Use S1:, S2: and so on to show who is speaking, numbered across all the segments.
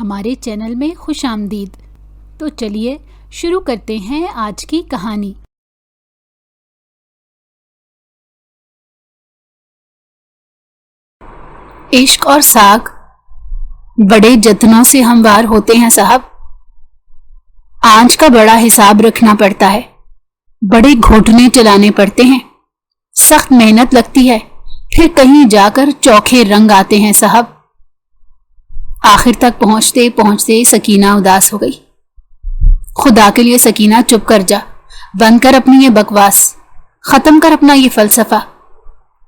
S1: ہمارے چینل میں خوش آمدید۔ تو چلیے شروع کرتے ہیں آج کی کہانی۔ عشق اور ساگ بڑے جتنوں سے ہموار ہوتے ہیں صاحب۔ آنچ کا بڑا حساب رکھنا پڑتا ہے، بڑے گھوٹنے چلانے پڑتے ہیں، سخت محنت لگتی ہے، پھر کہیں جا کر چوکھے رنگ آتے ہیں صاحب۔ آخر تک پہنچتے پہنچتے سکینہ اداس ہو گئی۔ خدا کے لیے سکینہ چپ کر جا، بند کر اپنی یہ بکواس، ختم کر اپنا یہ فلسفہ۔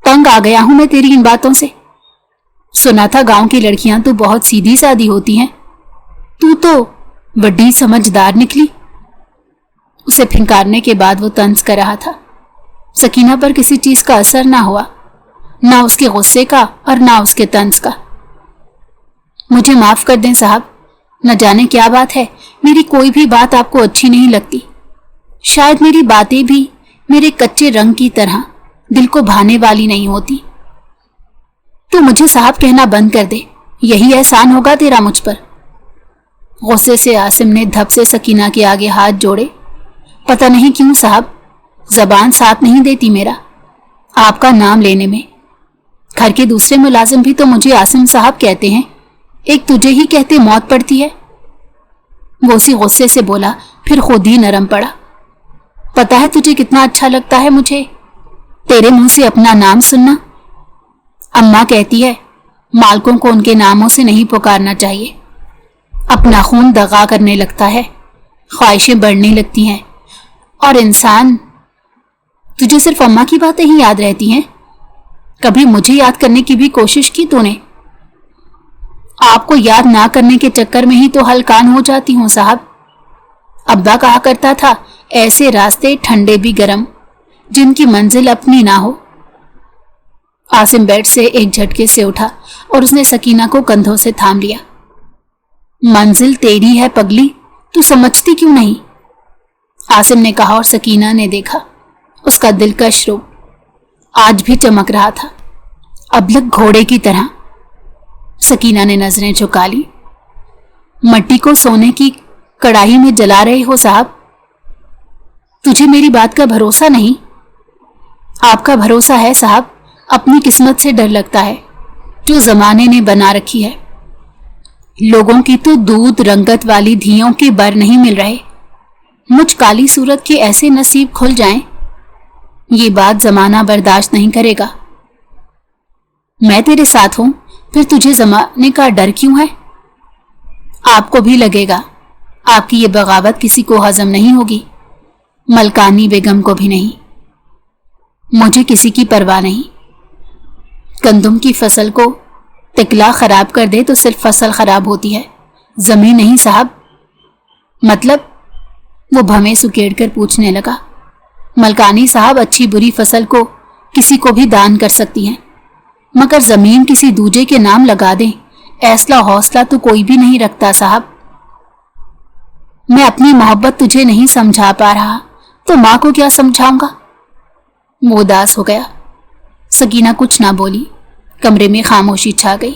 S1: تنگ آ گیا ہوں میں تیری ان باتوں سے۔ سنا تھا گاؤں کی لڑکیاں تو بہت سیدھی سادی ہوتی ہیں، تو بڑی سمجھدار نکلی۔ اسے پھنکارنے کے بعد وہ طنز کر رہا تھا۔ سکینہ پر کسی چیز کا اثر نہ ہوا، نہ اس کے غصے کا اور نہ اس کے طنز کا۔ مجھے معاف کر دیں صاحب، نہ جانے کیا بات ہے، میری کوئی بھی بات آپ کو اچھی نہیں لگتی۔ شاید میری باتیں بھی میرے کچے رنگ کی طرح دل کو بھانے والی نہیں ہوتی۔ تو مجھے صاحب کہنا بند کر دے، یہی احسان ہوگا تیرا مجھ پر۔ غصے سے عاصم نے دھپ سے سکینہ کے آگے ہاتھ جوڑے۔ پتہ نہیں کیوں صاحب، زبان ساتھ نہیں دیتی میرا آپ کا نام لینے میں۔ گھر کے دوسرے ملازم بھی تو مجھے عاصم صاحب کہتے ہیں، ایک تجھے ہی کہتے موت پڑتی ہے۔ وہ اسی غصے سے بولا، پھر خود ہی نرم پڑا۔ پتہ ہے تجھے کتنا اچھا لگتا ہے مجھے تیرے منہ سے اپنا نام سننا۔ اماں کہتی ہے مالکوں کو ان کے ناموں سے نہیں پکارنا چاہیے، اپنا خون دغا کرنے لگتا ہے، خواہشیں بڑھنے لگتی ہیں، اور انسان۔ تجھے صرف اماں کی باتیں ہی یاد رہتی ہیں، کبھی مجھے یاد کرنے کی بھی کوشش کی تو نے؟ آپ کو یاد نہ کرنے کے چکر میں ہی تو ہلکان ہو جاتی ہوں صاحب۔ ابا کہا کرتا تھا، ایسے راستے ٹھنڈے بھی گرم جن کی منزل اپنی نہ ہو۔ عاصم بیڈ سے ایک جھٹکے سے اٹھا اور اس نے سکینہ کو کندھوں سے تھام لیا۔ منزل تیری ہے پگلی، تو سمجھتی کیوں نہیں؟ عاصم نے کہا اور سکینہ نے دیکھا۔ اس کا دلکش رخ آج بھی چمک رہا تھا، ابلک گھوڑے کی طرح۔ سکینہ نے نظریں جھکا لی۔ مٹی کو سونے کی کڑاہی میں جلا رہے ہو صاحب؟ تجھے میری بات کا بھروسہ نہیں؟ آپ کا بھروسہ ہے صاحب، اپنی قسمت سے ڈر لگتا ہے جو زمانے نے بنا رکھی ہے۔ لوگوں کی تو دودھ رنگت والی دھیوں کے بر نہیں مل رہے، مجھ کالی صورت کے ایسے نصیب کھل جائیں، یہ بات زمانہ برداشت نہیں کرے گا۔ میں تیرے ساتھ ہوں، پھر تجھے زمانے کا ڈر کیوں ہے؟ آپ کو بھی لگے گا آپ کی یہ بغاوت کسی کو ہضم نہیں ہوگی، ملکانی بیگم کو بھی نہیں۔ مجھے کسی کی پرواہ نہیں۔ گندم کی فصل کو تکلا خراب کر دے تو صرف فصل خراب ہوتی ہے، زمین نہیں صاحب۔ مطلب؟ وہ بھویں سکیڑ کر پوچھنے لگا۔ ملکانی صاحب اچھی بری فصل کو کسی کو بھی دان کر سکتی ہیں، مگر زمین کسی دوجے کے نام لگا دیں، ایسا حوصلہ تو کوئی بھی نہیں رکھتا صاحب۔ میں اپنی محبت تجھے نہیں سمجھا پا رہا تو ماں کو کیا سمجھاؤں گا؟ وہ اداس ہو گیا۔ سکینہ کچھ نہ بولی، کمرے میں خاموشی چھا گئی۔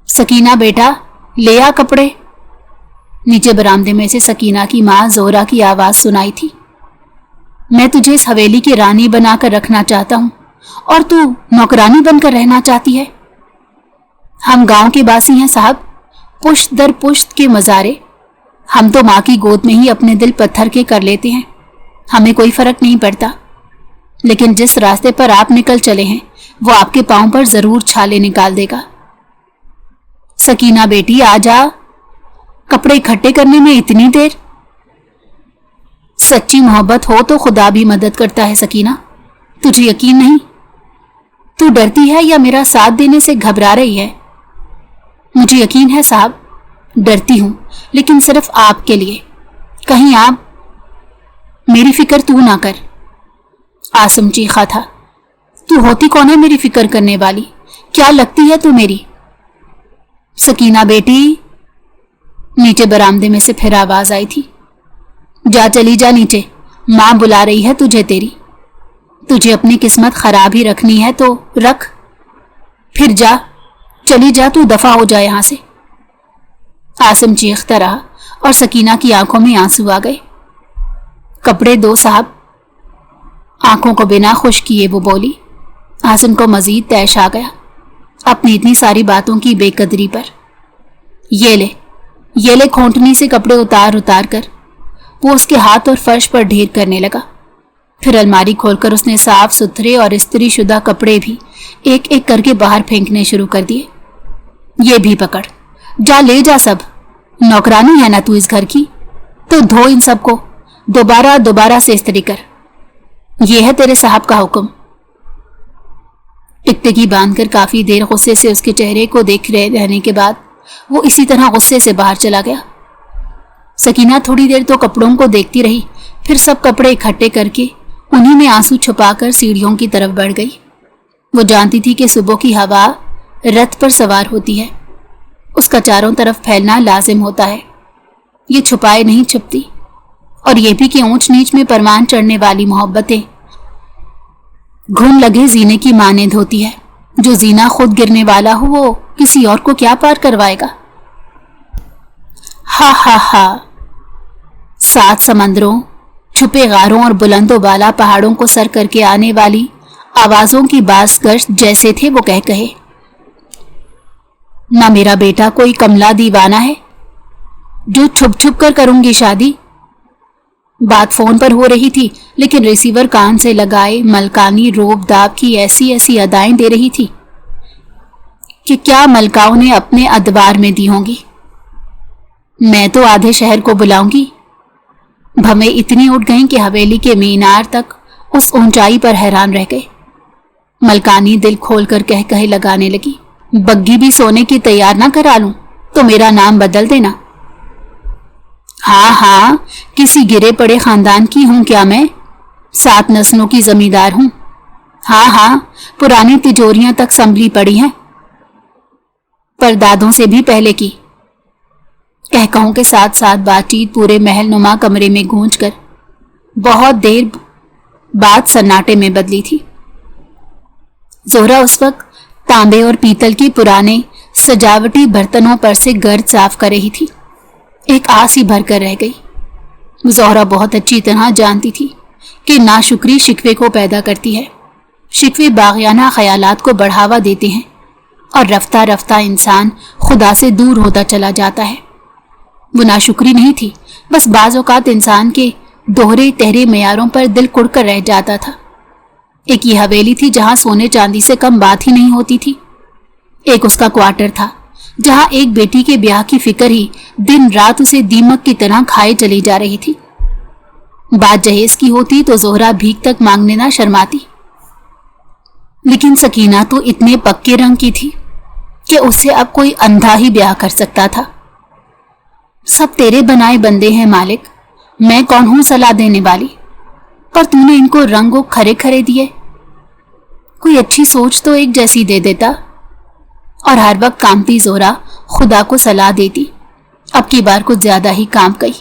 S1: سکینہ بیٹا لے آ کپڑے۔ نیچے برآمدے میں سے سکینہ کی ماں زہرا کی آواز سنائی تھی۔ میں تجھے اس حویلی کی رانی بنا کر رکھنا چاہتا ہوں اور تو نوکرانی بن کر رہنا چاہتی ہے۔ ہم گاؤں کے باسی ہیں صاحب، پشت در پشت کے مزارے۔ ہم تو ماں کی گود میں ہی اپنے دل پتھر کے کر لیتے ہیں، ہمیں کوئی فرق نہیں پڑتا۔ لیکن جس راستے پر آپ نکل چلے ہیں وہ آپ کے پاؤں پر ضرور چھالے نکال دے گا۔ سکینہ بیٹی آ جا، کپڑے اکٹھے کرنے میں اتنی دیر؟ سچی محبت ہو تو خدا بھی مدد کرتا ہے سکینہ، تجھے یقین نہیں؟ تو ڈرتی ہے یا میرا ساتھ دینے سے گھبرا رہی ہے؟ مجھے یقین ہے صاحب، ڈرتی ہوں، لیکن صرف آپ کے لیے۔ کہیں آپ میری فکر تو نہ کر۔ عاصم چیخا تھا، تو ہوتی کون ہے میری فکر کرنے والی؟ کیا لگتی ہے تو میری؟ سکینہ بیٹی، نیچے برآمدے میں سے پھر آواز آئی تھی۔ جا چلی جا نیچے، ماں بلا رہی ہے تجھے تیری۔ تجھے اپنی قسمت خراب ہی رکھنی ہے تو رکھ، پھر جا، چلی جا، تو دفع ہو جا یہاں سے۔ आसिम चीखता रहा और सकीना की आंखों में आंसू आ गए। कपड़े दो साहब। आंखों को बिना खुश किए वो बोली। आसिम को मजीद तैश आ गया अपनी इतनी सारी बातों की बेकदरी पर। ये ले खोंटनी से कपड़े उतार उतार कर वो उसके हाथ और फर्श पर ढेर करने लगा। फिर अलमारी खोलकर उसने साफ सुथरे और इस्त्री शुदा कपड़े भी एक एक करके बाहर फेंकने शुरू कर दिए। ये भी पकड़, जा ले जा सब। नौकरानी है ना तू इस घर की, तो धो इन सबको, दोबारा दोबारा से इस्त्री कर। ये है तेरे साहब का हुक्म। टिकटिकी बांधकर काफी देर गुस्से से उसके चेहरे को देख रहने के बाद वो इसी तरह गुस्से से बाहर चला गया। सकीना थोड़ी देर तो कपड़ों को देखती रही, फिर सब कपड़े इकट्ठे करके उन्हीं में आंसू छुपाकर सीढ़ियों की तरफ बढ़ गई। वो जानती थी कि सुबह की हवा रथ पर सवार होती है, उसका चारों तरफ फैलना लाजिम होता है। ये छुपाए नहीं छुपती। और ये भी कि ऊंच नीच में परवान चढ़ने वाली मोहब्बतें घुन लगे जीने की मानेंद होती है। जो जीना खुद गिरने वाला हो वो किसी और को क्या पार करवाएगा। हा हा हा। 7 समंदरों, छुपे गारों और बुलंदो बाला पहाड़ों को सर करके आने वाली आवाजों की बास गश्त जैसे थे वो कह कहे। ना मेरा बेटा कोई कमला दीवाना है जो छुप छुप कर करूंगी शादी। बात फोन पर हो रही थी लेकिन रिसीवर कान से लगाए मलकानी रोब दाब की ऐसी ऐसी अदाएं दे रही थी कि क्या मलकाओं ने अपने अदबार में दी होंगी। मैं तो आधे शहर को बुलाऊंगी। भवें इतनी उठ गईं कि हवेली के मीनार तक उस ऊंचाई पर हैरान रह गए। मलकानी दिल खोलकर कह कहे लगाने लगी, बग्गी भी सोने की तैयार ना करा लूं तो मेरा नाम बदल देना। हाँ हाँ, किसी गिरे पड़े खानदान की हूं क्या मैं? 7 नस्लों की जमींदार हूं। हाँ हाँ, पुरानी तिजोरियां तक संभली पड़ी हैं, परदादों से भी पहले की। कहकहों के साथ साथ बातचीत पूरे महल नुमा कमरे में गूंजकर बहुत देर बाद सन्नाटे में बदली थी। जोहरा उस वक्त तांबे और पीतल के पुराने सजावटी बर्तनों पर से गर्द साफ कर रही थी। एक आस ही भर कर रह गई। जोहरा बहुत अच्छी तरह जानती थी कि नाशुक्री शिकवे को पैदा करती है। शिकवे बाग़ियाना ख्यालात को बढ़ावा देते हैं और रफ्ता रफ्ता इंसान खुदा से दूर होता चला जाता है। वो नाशुक्री नहीं थी, बस बाज़ औक़ात इंसान के दोहरे तहरे मयारों पर दिल कुड़कर रह जाता था। एक ये हवेली थी जहां सोने चांदी से कम बात ही नहीं होती थी। एक उसका क्वार्टर था जहां एक बेटी के ब्याह की फिक्र ही दिन रात उसे दीमक की तरह खाए चली जा रही थी। बात जहेज की होती तो जोहरा भीख तक मांगने ना शर्माती, लेकिन सकीना तो इतने पक्के रंग की थी कि उससे अब कोई अंधा ही ब्याह कर सकता था। सब तेरे बनाए बंदे हैं मालिक, मैं कौन हूं सलाह देने वाली, पर तूने इनको रंगों खरे खरे दिए। कोई अच्छी सोच तो एक जैसी दे देता। और हर वक्त कामती जोहरा खुदा को सलाह देती, अब की बार कुछ ज्यादा ही काम गई।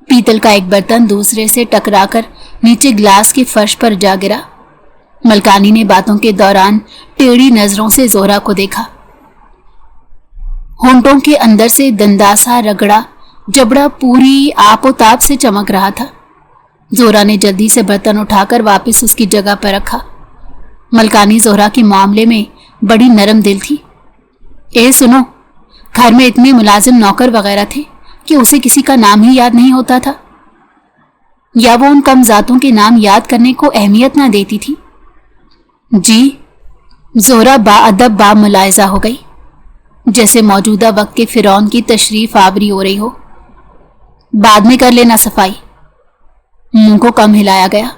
S1: पीतल का एक बर्तन दूसरे से टकराकर नीचे ग्लास के फर्श पर जा गिरा। मलकानी ने बातों के दौरान टेढ़ी नजरों से जोहरा को देखा। होंठों के अंदर से दंदासा रगड़ा जबड़ा पूरी आपोताप से चमक रहा था। जोहरा ने जल्दी से बर्तन उठाकर वापस उसकी जगह पर रखा। मलकानी जोहरा के मामले में बड़ी नरम दिल थी। ए सुनो, घर में इतने मुलाजिम नौकर वगैरह थे कि उसे किसी का नाम ही याद नहीं होता था, या वो उन कम जातों के नाम याद करने को अहमियत ना देती थी। जी, जोहरा बाअदब बा मुलायजा हो गई, जैसे मौजूदा वक्त के फिरौन की तशरीफ आवरी हो रही हो। बाद में कर लेना सफाई। मुंह को कम हिलाया गया।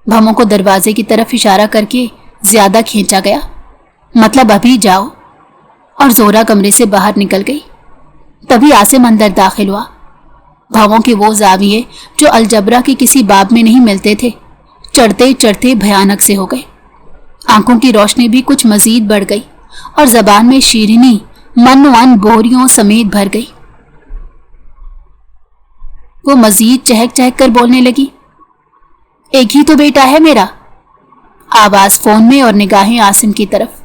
S1: भमों को दरवाजे की तरफ इशारा करके ज्यादा खींचा गया, मतलब अभी जाओ। और जोहरा कमरे से बाहर निकल गई। तभी आसिम अंदर दाखिल हुआ। भावों के वो जाविये जो अलजबरा के किसी बाब में नहीं मिलते थे, चढ़ते चढ़ते भयानक से हो गए। आंखों की रोशनी भी कुछ मजीद बढ़ गई और जबान में शीरीनी मन बोरियों समेत भर गई। वो मजीद चहक चहक कर बोलने लगी, एक ही तो बेटा है मेरा। आवाज फोन में और निगाहें आसिम की तरफ।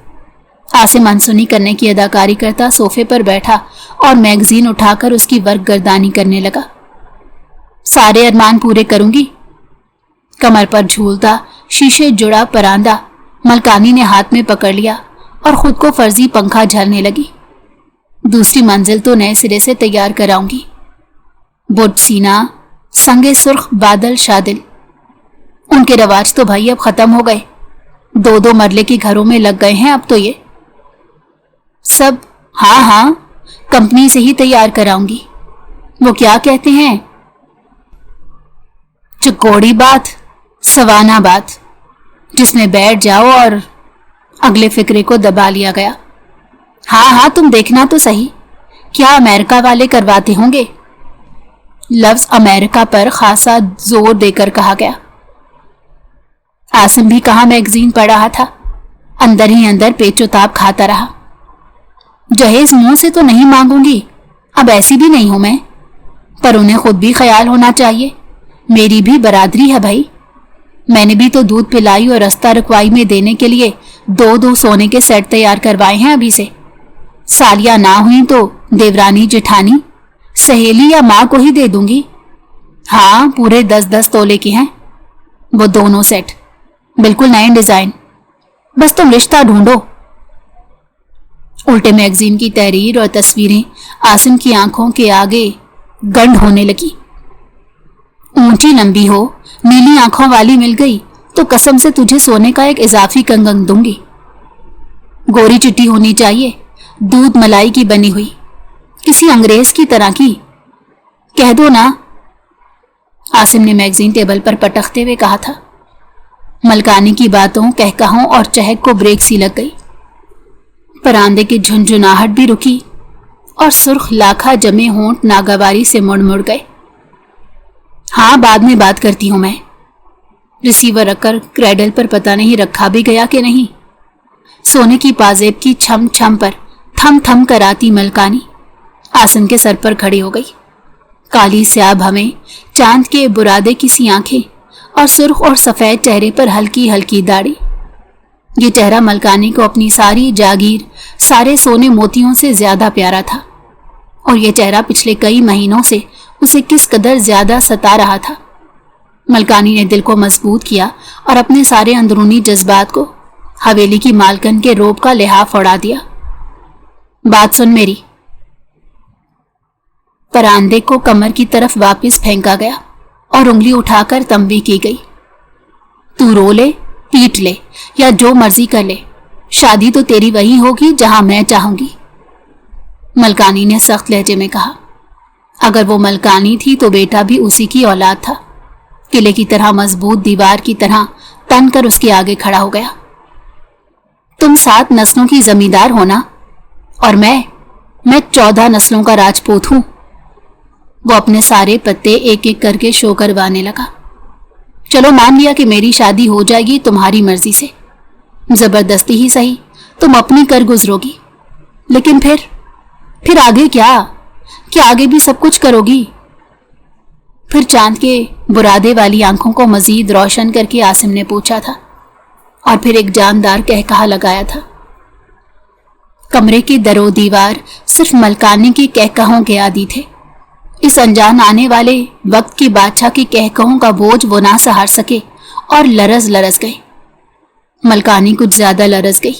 S1: آسم انسنی کرنے کی اداکاری کرتا صوفے پر بیٹھا اور میگزین اٹھا کر اس کی ورق گردانی کرنے لگا۔ سارے ارمان پورے کروں گی۔ کمر پر جھولتا شیشے جڑا پراندہ ملکانی نے ہاتھ میں پکڑ لیا اور خود کو فرضی پنکھا جھلنے لگی۔ دوسری منزل تو نئے سرے سے تیار کراؤں گی۔ بٹ سینا، سنگے سرخ بادل شادل، ان کے رواج تو بھائی اب ختم ہو گئے، 2 مرلے کے گھروں میں لگ گئے ہیں اب تو یہ سب۔ ہاں کمپنی سے ہی تیار کراؤں گی۔ وہ کیا کہتے ہیں، چکوڑی بات، سوانہ بات، جس میں بیٹھ جاؤ اور اگلے فکرے کو دبا لیا گیا۔ ہاں تم دیکھنا تو صحیح، کیا امریکہ والے کرواتے ہوں گے؟ لفظ امریکہ پر خاصا زور دے کر کہا گیا۔ آسم بھی کہاں میگزین پڑھ رہا تھا، اندر ہی اندر پیچ و تاب کھاتا رہا۔ جہیز منہ سے تو نہیں مانگوں گی، اب ایسی بھی نہیں ہوں میں، پر انہیں خود بھی خیال ہونا چاہیے، میری بھی برادری ہے بھائی۔ میں نے بھی تو دودھ پلائی اور رستہ رکوائی میں دینے کے لیے 2 سونے کے سیٹ تیار کروائے ہیں ابھی سے۔ سالیاں نہ ہوئیں تو دیورانی جٹھانی سہیلی یا ماں کو ہی دے دوں گی۔ ہاں پورے 10 تولے کے ہیں وہ دونوں سیٹ، بالکل نئے ڈیزائن، بس تم رشتہ ڈھونڈو۔ الٹے میگزین کی تحریر اور تصویریں آسم کی آنکھوں کے آگے گنڈ ہونے لگی۔ اونچی لمبی ہو، نیلی آنکھوں والی مل گئی تو قسم سے تجھے سونے کا ایک اضافی کنگن دوں گی۔ گوری چٹی ہونی چاہیے، دودھ ملائی کی بنی ہوئی، کسی انگریز کی طرح کی، کہہ دو نا، آسم نے میگزین ٹیبل پر پٹکتے ہوئے کہا تھا۔ ملکانی کی باتوں، کہکہوں اور چہک کو بریک سی لگ گئی۔ پراندے کی جھنجھناہٹ بھی رکی اور سرخ لاکھا جمے ہونٹ ناگواری سے مڑ مڑ گئے۔ ہاں بعد میں بات کرتی ہوں میں۔ ریسیور رکھ کر کریڈل پر پتہ نہیں رکھا بھی گیا کہ نہیں۔ سونے کی پازیب کی چھم چھم پر تھم تھم کر آتی ملکانی آسم کے سر پر کھڑی ہو گئی۔ کالی سیاہ بھویں، چاند کے برادے کی سی آنکھیں اور سرخ اور سفید چہرے پر ہلکی ہلکی داڑھی۔ یہ چہرہ ملکانی کو اپنی ساری جاگیر، سارے سونے موتیوں سے زیادہ پیارا تھا، اور یہ چہرہ پچھلے کئی مہینوں سے اسے کس قدر زیادہ ستا رہا تھا۔ ملکانی نے دل کو مضبوط کیا اور اپنے سارے اندرونی جذبات کو حویلی کی مالکن کے روب کا لحاف اڑا دیا۔ بات سن میری۔ پراندے کو کمر کی طرف واپس پھینکا گیا اور انگلی اٹھا کر تنبیہ کی گئی۔ تو رو لے، پیٹ لے یا جو مرضی کر لے، شادی تو تیری وہی ہوگی جہاں میں چاہوں گی، ملکانی نے سخت لہجے میں کہا۔ اگر وہ ملکانی تھی تو بیٹا بھی اسی کی اولاد تھا۔ قلعے کی طرح مضبوط دیوار کی طرح تن کر اس کے آگے کھڑا ہو گیا۔ تم 7 نسلوں کی زمیندار ہونا اور میں 14 نسلوں کا راجپوت ہوں۔ وہ اپنے سارے پتے ایک ایک کر کے شو کروانے لگا۔ چلو مان لیا کہ میری شادی ہو جائے گی تمہاری مرضی سے، زبردستی ہی صحیح، تم اپنی کر گزرو گی، لیکن پھر آگے کیا آگے بھی سب کچھ کرو گی؟ پھر چاند کے برادے والی آنکھوں کو مزید روشن کر کے آسم نے پوچھا تھا، اور پھر ایک جاندار کہکہا لگایا تھا۔ کمرے کی در و دیوار صرف ملکانی کے کہکہوں کے عادی تھے۔ اس انجان آنے والے وقت کی بادشاہ کے کہکہوں کا بوجھ وہ نہ سہار سکے اور لرز گئے۔ ملکانی کچھ زیادہ لرز گئی،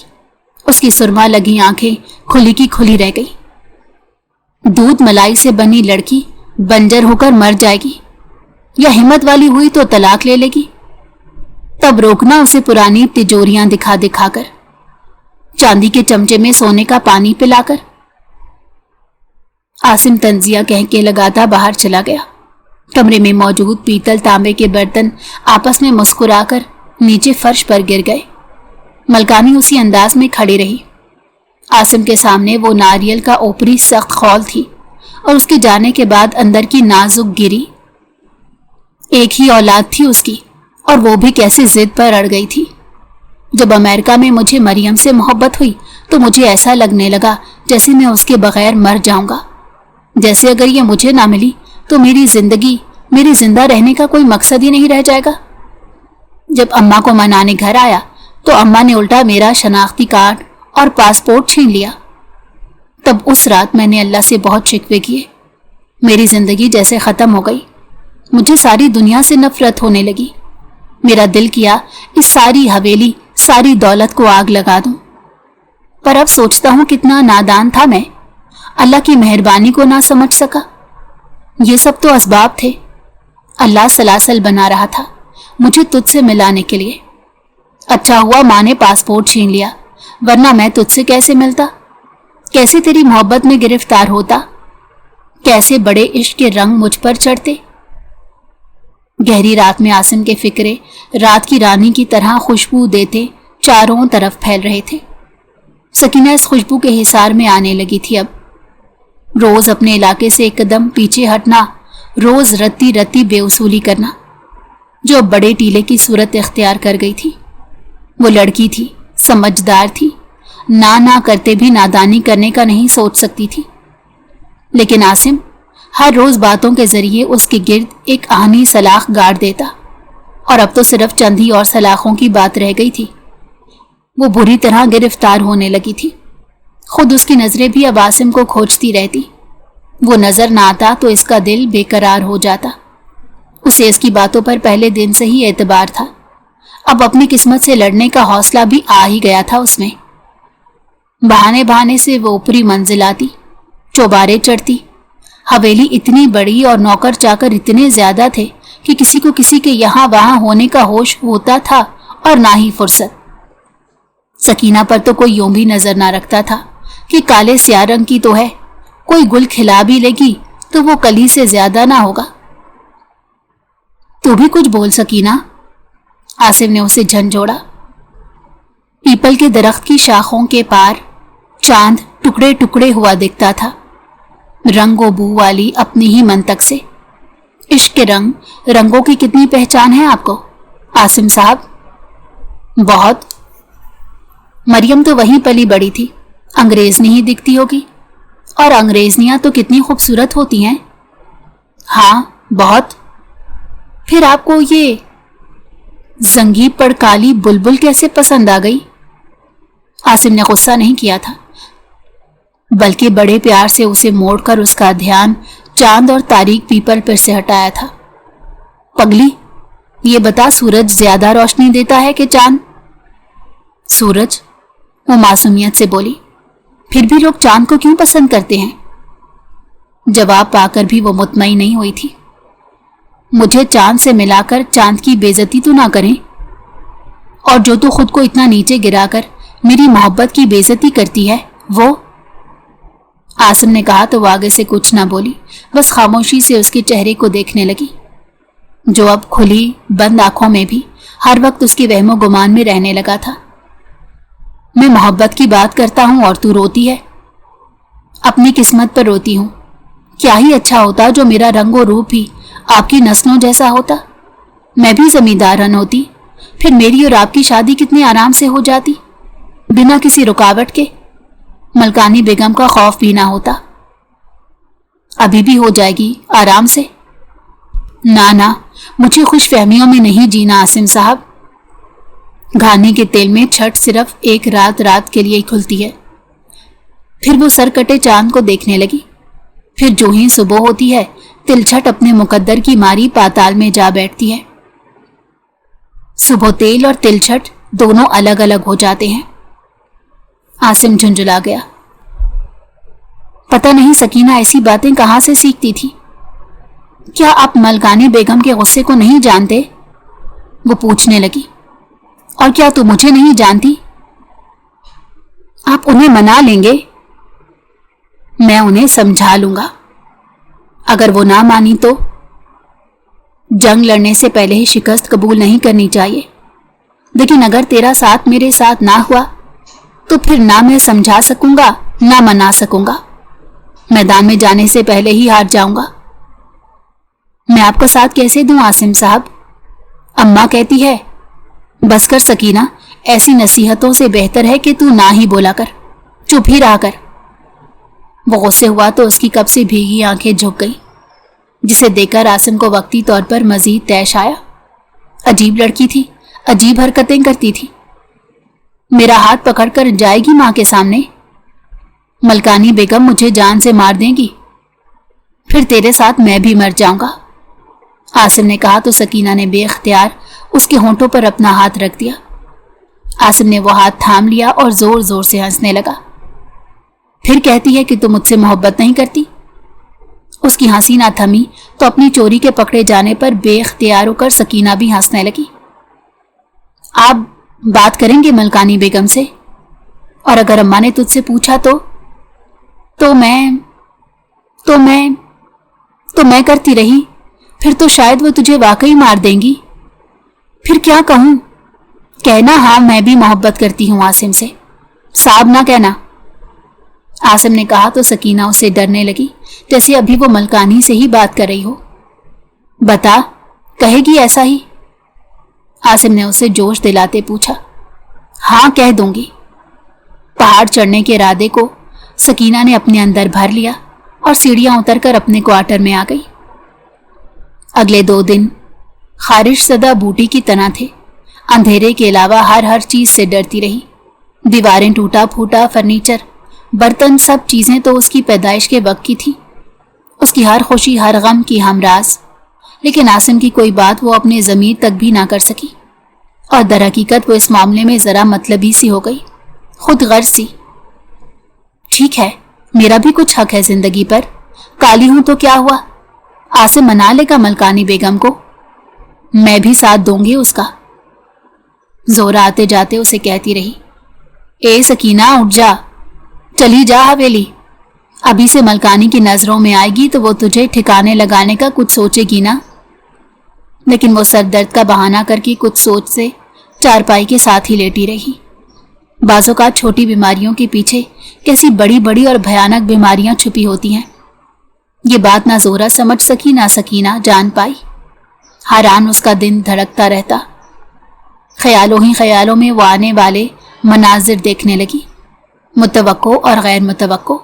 S1: اس کی سرما لگی آنکھیں کھلی کی کھلی رہ گئی۔ دودھ ملائی سے بنی لڑکی بنجر ہو کر مر جائے گی، یا ہمت والی ہوئی تو طلاق لے لے گی، تب روکنا اسے پرانی تجوریاں دکھا دکھا کر، چاندی کے چمچے میں سونے کا پانی پلا کر۔ آسم تنزیہ کہہ کے لگاتا باہر چلا گیا۔ کمرے میں موجود پیتل تانبے کے برتن آپس میں مسکرا کر نیچے فرش پر گر گئے۔ ملکانی اسی انداز میں کھڑی رہی۔ آسم کے سامنے وہ ناریل کا اوپری سخت خول تھی، اور اس کے جانے کے بعد اندر کی نازک گری۔ ایک ہی اولاد تھی اس کی، اور وہ بھی کیسے ضد پر اڑ گئی تھی۔ جب امریکہ میں مجھے مریم سے محبت ہوئی تو مجھے ایسا لگنے لگا جیسے میں اس کے بغیر مر جاؤں گا، جیسے اگر یہ مجھے نہ ملی تو میری زندگی، میری زندہ رہنے کا کوئی مقصد ہی نہیں رہ جائے گا۔ جب اماں کو منانے گھر آیا تو اماں نے الٹا میرا شناختی کارڈ और पासपोर्ट छीन लिया। तब उस रात मैंने अल्लाह से बहुत शिकवे किए। मेरी जिंदगी जैसे खत्म हो गई। मुझे सारी दुनिया से नफरत होने लगी। मेरा दिल किया इस सारी हवेली, सारी दौलत को आग लगा दूं। पर अब सोचता हूं कितना नादान था मैं, अल्लाह की मेहरबानी को ना समझ सका। ये सब तो असबाब थे। अल्लाह सलासल बना रहा था मुझे तुझसे मिलाने के लिए। अच्छा हुआ माँ ने पासपोर्ट छीन लिया, वरना मैं तुझसे कैसे मिलता, कैसे तेरी मोहब्बत में गिरफ्तार होता, कैसे बड़े इश्क के रंग मुझ पर चढ़ते। गहरी रात में आसिम के फिक्रे रात की रानी की तरह खुशबू देते चारों तरफ फैल रहे थे। सकीना इस खुशबू के हिसार में आने लगी थी। अब रोज अपने इलाके से एक कदम पीछे हटना, रोज रत्ती रत्ती बेउसूली करना, जो अब बड़े टीले की सूरत इख्तियार कर गई थी। वो लड़की थी, समझदार थी, ना करते भी नादानी करने का नहीं सोच सकती थी। लेकिन आसिम हर रोज बातों के जरिए उसके गिर्द एक आहनी सलाख गाड़ देता, और अब तो सिर्फ चंद ही और सलाखों की बात रह गई थी। वो बुरी तरह गिरफ्तार होने लगी थी। खुद उसकी नजरें भी अब आसिम को खोजती रहती। वो नजर ना आता तो इसका दिल बेकरार हो जाता। उसे इसकी बातों पर पहले दिन से ही एतबार था। अब अपनी किस्मत से लड़ने का हौसला भी आ ही गया था उसमें। बहाने बहाने से वो ऊपरी मंजिल आती, चौबारे चढ़ती। हवेली इतनी बड़ी और नौकर चाकर इतने ज्यादा थे कि किसी को किसी के यहाँ वहां होने का होश होता था और ना ही फुर्सत। सकीना पर तो कोई यूं भी नजर ना रखता था कि काले स्याह रंग की तो है, कोई गुल खिला भी लेगी तो वो कली से ज्यादा ना होगा। तू भी कुछ बोल सकीना, आसिम ने उसे झंझोड़ा। पीपल के दरख्त की शाखों के पार चांद टुकड़े टुकड़े हुआ दिखता था, रंगो बू वाली अपनी ही मंतक से। इश्क के रंगों की कितनी पहचान है आपको आसिम साहब? बहुत। मरियम तो वहीं पली बड़ी थी, अंग्रेज नहीं दिखती होगी, और अंग्रेजनियां तो कितनी खूबसूरत होती हैं। हाँ बहुत। फिर आपको ये जंगीब पर काली बुलबुल कैसे पसंद आ गई? आसिम ने गुस्सा नहीं किया था, बल्कि बड़े प्यार से उसे मोड़कर उसका ध्यान चांद और तारीक पीपल पर से हटाया था। पगली, ये बता, सूरज ज्यादा रोशनी देता है कि चांद? सूरज, वो मासूमियत से बोली। फिर भी लोग चांद को क्यों पसंद करते हैं? जवाब पाकर भी वो मुतमईन नहीं हुई थी। मुझे चांद से मिलाकर चांद की बेइज्जती तो ना करें, और जो तू खुद को इतना नीचे गिराकर मेरी मोहब्बत की बेइज्जती करती है वो। आसिम ने कहा तो वो आगे से कुछ ना बोली, बस खामोशी से उसके चेहरे को देखने लगी, जो अब खुली बंद आंखों में भी हर वक्त उसके वहमो गुमान में रहने लगा था। मैं मोहब्बत की बात करता हूं और तू रोती है। अपनी किस्मत पर रोती हूं। क्या ही अच्छा होता जो मेरा रंग और रूप भी आपकी नस्लों जैसा होता। मैं भी जमींदारन होती, फिर मेरी और आपकी शादी कितने आराम से हो जाती, बिना किसी रुकावट के। मलकानी बेगम का खौफ भी ना होता। अभी भी हो जाएगी आराम से। ना, मुझे खुश फहमियों में नहीं जीना आसिम साहब। घानी के तेल में छठ सिर्फ एक रात के लिए ही खुलती है। फिर वो सरकटे चांद को देखने लगी। फिर जो ही सुबह होती है, तिलछट अपने मुकद्दर की मारी पाताल में जा बैठती है। सुबह तेल और तिलछट दोनों अलग अलग हो जाते हैं। आसिम झुंझुला गया। पता नहीं सकीना ऐसी बातें कहां से सीखती थी। क्या आप मलकानी बेगम के गुस्से को नहीं जानते? वो पूछने लगी। और क्या तू मुझे नहीं जानती? आप उन्हें मना लेंगे? मैं उन्हें समझा लूंगा। अगर वो ना मानी तो? जंग लड़ने से पहले ही शिकस्त कबूल नहीं करनी चाहिए। लेकिन अगर तेरा साथ मेरे साथ ना हुआ तो फिर ना मैं समझा सकूंगा ना मना सकूंगा। मैदान में जाने से पहले ही हार जाऊंगा। मैं आपका साथ कैसे दूं आसिम साहब? अम्मा कहती है बस कर सकीना, ऐसी नसीहतों से बेहतर है कि तू ना ही बोला कर, चुप ही रहा कर। वो गुस्से हुआ तो उसकी कब से भीगी आंखें झुक गई, जिसे देखकर आसिम को वक्ती तौर पर मजीद तैश आया। अजीब लड़की थी, अजीब हरकतें करती थी। मेरा हाथ पकड़ कर जाएगी माँ के सामने? मलकानी बेगम मुझे जान से मार देंगी, फिर तेरे साथ मैं भी मर जाऊंगा। आसिम ने कहा तो सकीना ने बेख्तियार उसके होंठों पर अपना हाथ रख दिया। आसिम ने वो हाथ थाम लिया और जोर जोर से हंसने लगा। फिर कहती है कि तुम मुझसे मोहब्बत नहीं करती? उसकी हंसी ना थमी तो अपनी चोरी के पकड़े जाने पर बेख्तियार होकर सकीना भी हंसने लगी। आप बात करेंगे मलकानी बेगम से? और अगर अम्मा ने तुझसे पूछा तो मैं करती रही, फिर तो शायद वो तुझे वाकई मार देंगी। फिर क्या कहूं? कहना हाँ मैं भी मोहब्बत करती हूं आसिम से, साहब ना कहना। आसिम ने कहा तो सकीना उससे डरने लगी, जैसे अभी वो मलकानी से ही बात कर रही हो। बता, कहेगी ऐसा ही? आसिम ने उसे जोश दिलाते पूछा। हाँ कह दूंगी। पहाड़ चढ़ने के इरादे को सकीना ने अपने अंदर भर लिया और सीढ़ियां उतरकर अपने क्वार्टर में आ गई। अगले 2 दिन खारिश सदा बूटी की तना थे। अंधेरे के अलावा हर चीज से डरती रही। दीवारें टूटा फूटा, फर्नीचर, बर्तन, सब चीजें तो उसकी पैदाइश के वक्त की थी। उसकी हर खुशी हर गम की हमराज। लेकिन आसिम की कोई बात वो अपने ज़मीर तक भी ना कर सकी, और दर हकीकत वो इस मामले में ज़रा मतलबी सी हो गई, खुद गर्ज सी। ठीक है, मेरा भी कुछ हक है जिंदगी पर, काली हूं तो क्या हुआ? आसिम मना लेगा मलकानी बेगम को, मैं भी साथ दूंगी उसका। जोरा आते जाते उसे कहती रही, ए सकीना उठ जा, चली जा हवेली। अभी से मलकानी की नजरों में आएगी तो वो तुझे ठिकाने लगाने का कुछ सोचेगी ना। लेकिन वो सर दर्द का बहाना करके कुछ सोच से चारपाई के साथ ही लेटी रही। बाजों का छोटी बीमारियों के पीछे कैसी बड़ी बड़ी और भयानक बीमारियां छुपी होती हैं, ये बात ना जोरा समझ सकी ना सकीना जान पाई। हैरान उसका दिन धड़कता रहता। ख्यालों ही ख्यालों में वो आने वाले मनाजिर देखने लगी, मुतवक्को और गैर मुतवक्को।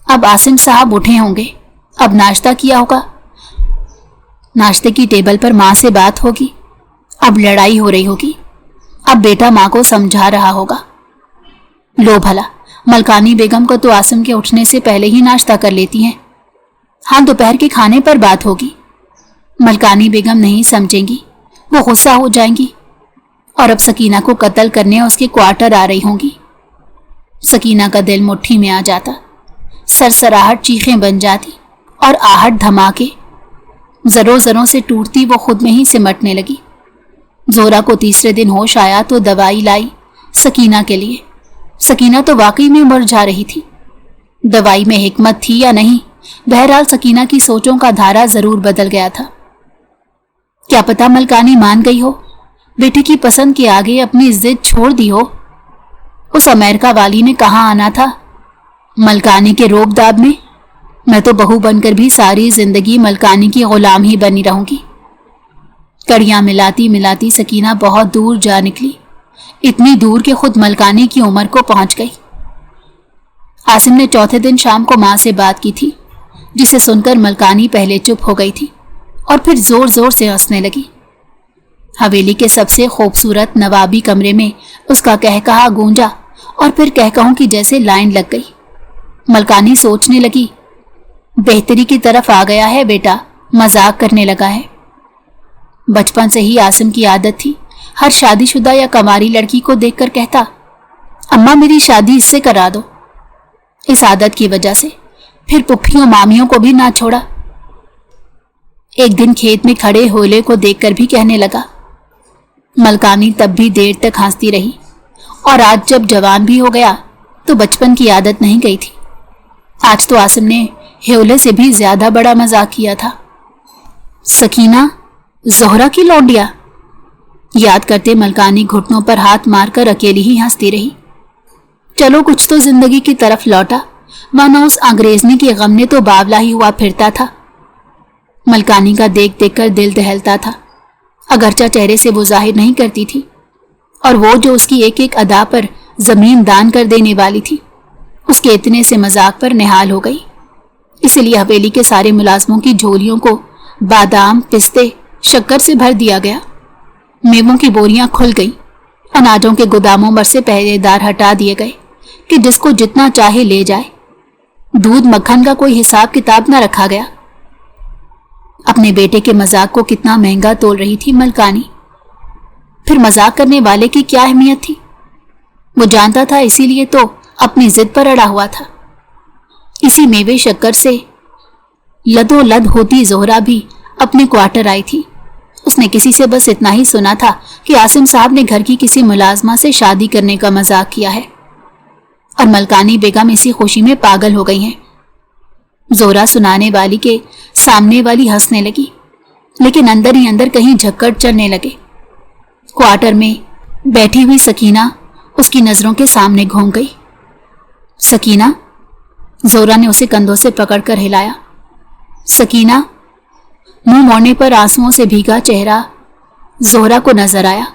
S1: अब आसिम साहब उठे होंगे, अब नाश्ता किया होगा, नाश्ते की टेबल पर माँ से बात होगी, अब लड़ाई हो रही होगी, अब बेटा माँ को समझा रहा होगा। लो भला, मलकानी बेगम को तो आसिम के उठने से पहले ही नाश्ता कर लेती हैं। हाँ, दोपहर के खाने पर बात होगी। मलकानी बेगम नहीं समझेंगी, वो गुस्सा हो जाएंगी और अब सकीना को कत्ल करने उसके क्वार्टर आ रही होंगी। सकीना का दिल मुट्ठी में आ जाता, सरसराहट चीखें बन जाती और आहट धमाके जरों जरों से टूटती वो खुद में ही सिमटने लगी। जोरा को तीसरे दिन होश आया तो दवाई लाई सकीना के लिए। सकीना तो वाकई में मर जा रही थी। दवाई में हिकमत थी या नहीं, बहरहाल सकीना की सोचों का धारा जरूर बदल गया था। क्या पता मलकानी मान गई हो, बेटे की पसंद के आगे अपनी जिद छोड़ दी हो। उस अमेरिका वाली ने कहाँ आना था, मलकानी के रोब दाब में। मैं तो बहू बनकर भी सारी जिंदगी मलकानी की गुलाम ही बनी रहूंगी। कड़ियां मिलाती मिलाती सकीना बहुत दूर जा निकली, इतनी दूर कि खुद मलकानी की उम्र को पहुंच गई। आसिम ने चौथे दिन शाम को माँ से बात की थी, जिसे सुनकर मलकानी पहले चुप हो गई थी और फिर जोर जोर से हंसने लगी। हवेली के सबसे खूबसूरत नवाबी कमरे में उसका कहकहा गूंजा और फिर कहकहों की जैसे लाइन लग गई। मलकानी सोचने लगी, बेहतरी की तरफ आ गया है बेटा, मजाक करने लगा है। बचपन से ही आसिम की आदत थी, हर शादीशुदा या कमारी लड़की को देखकर कहता, अम्मा मेरी शादी इससे करा दो। इस आदत की वजह से फिर पुप्पियों मामियों को भी ना छोड़ा। एक दिन खेत में खड़े होले को देखकर भी कहने लगा। मलकानी तब भी देर तक हंसती रही और आज जब जवान भी हो गया तो बचपन की आदत नहीं गई थी। आज तो आसिम ने हेवले से भी ज्यादा बड़ा मजाक किया था। सकीना, जोहरा की लौंडिया, याद करते मलकानी घुटनों पर हाथ मारकर अकेली ही हंसती रही। चलो कुछ तो जिंदगी की तरफ लौटा, मानो उस अंग्रेजनी के गम ने तो बावला ही हुआ फिरता था। मलकानी का देख देख कर दिल दहलता था, अगरचा चेहरे से वो जाहिर नहीं करती थी, और वो जो उसकी एक एक अदा पर जमीन दान कर देने वाली थी, उसके इतने से मजाक पर निहाल हो गई। इसलिए हवेली के सारे मुलाजमों की झोलियों को बादाम, पिस्ते, शक्कर से भर दिया गया। मेवों की बोरियां खुल गईं अनाजों के गोदामों पर से पहरेदार हटा दिए गए कि जिसको जितना चाहे ले जाए। दूध मक्खन का कोई हिसाब किताब न रखा गया। अपने बेटे के मजाक को कितना महंगा तोल रही थी मलकानी। फिर मजाक करने वाले की क्या अहमियत थी? वो जानता था, इसीलिए तो अपनी जिद पर अड़ा हुआ था। इसी मेवे शक्कर से लदोलद होती जोहरा भी अपने क्वार्टर आई थी। उसने किसी से बस इतना ही सुना था कि आसिम साहब ने घर की किसी मुलाजमा से शादी करने का मजाक किया है और मलकानी बेगम इसी खुशी में पागल हो गई हैं। जोहरा सुनाने वाली के सामने वाली हंसने लगी, लेकिन अंदर ही अंदर कहीं झक्कड़ चढ़ने लगे। क्वार्टर में बैठी हुई सकीना उसकी नजरों के सामने घूम गई। सकीना, जोहरा ने उसे कंधों से पकड़कर हिलाया। सकीना, मुंह मोड़ने पर आंसुओं से भीगा चेहरा जोहरा को नजर आया।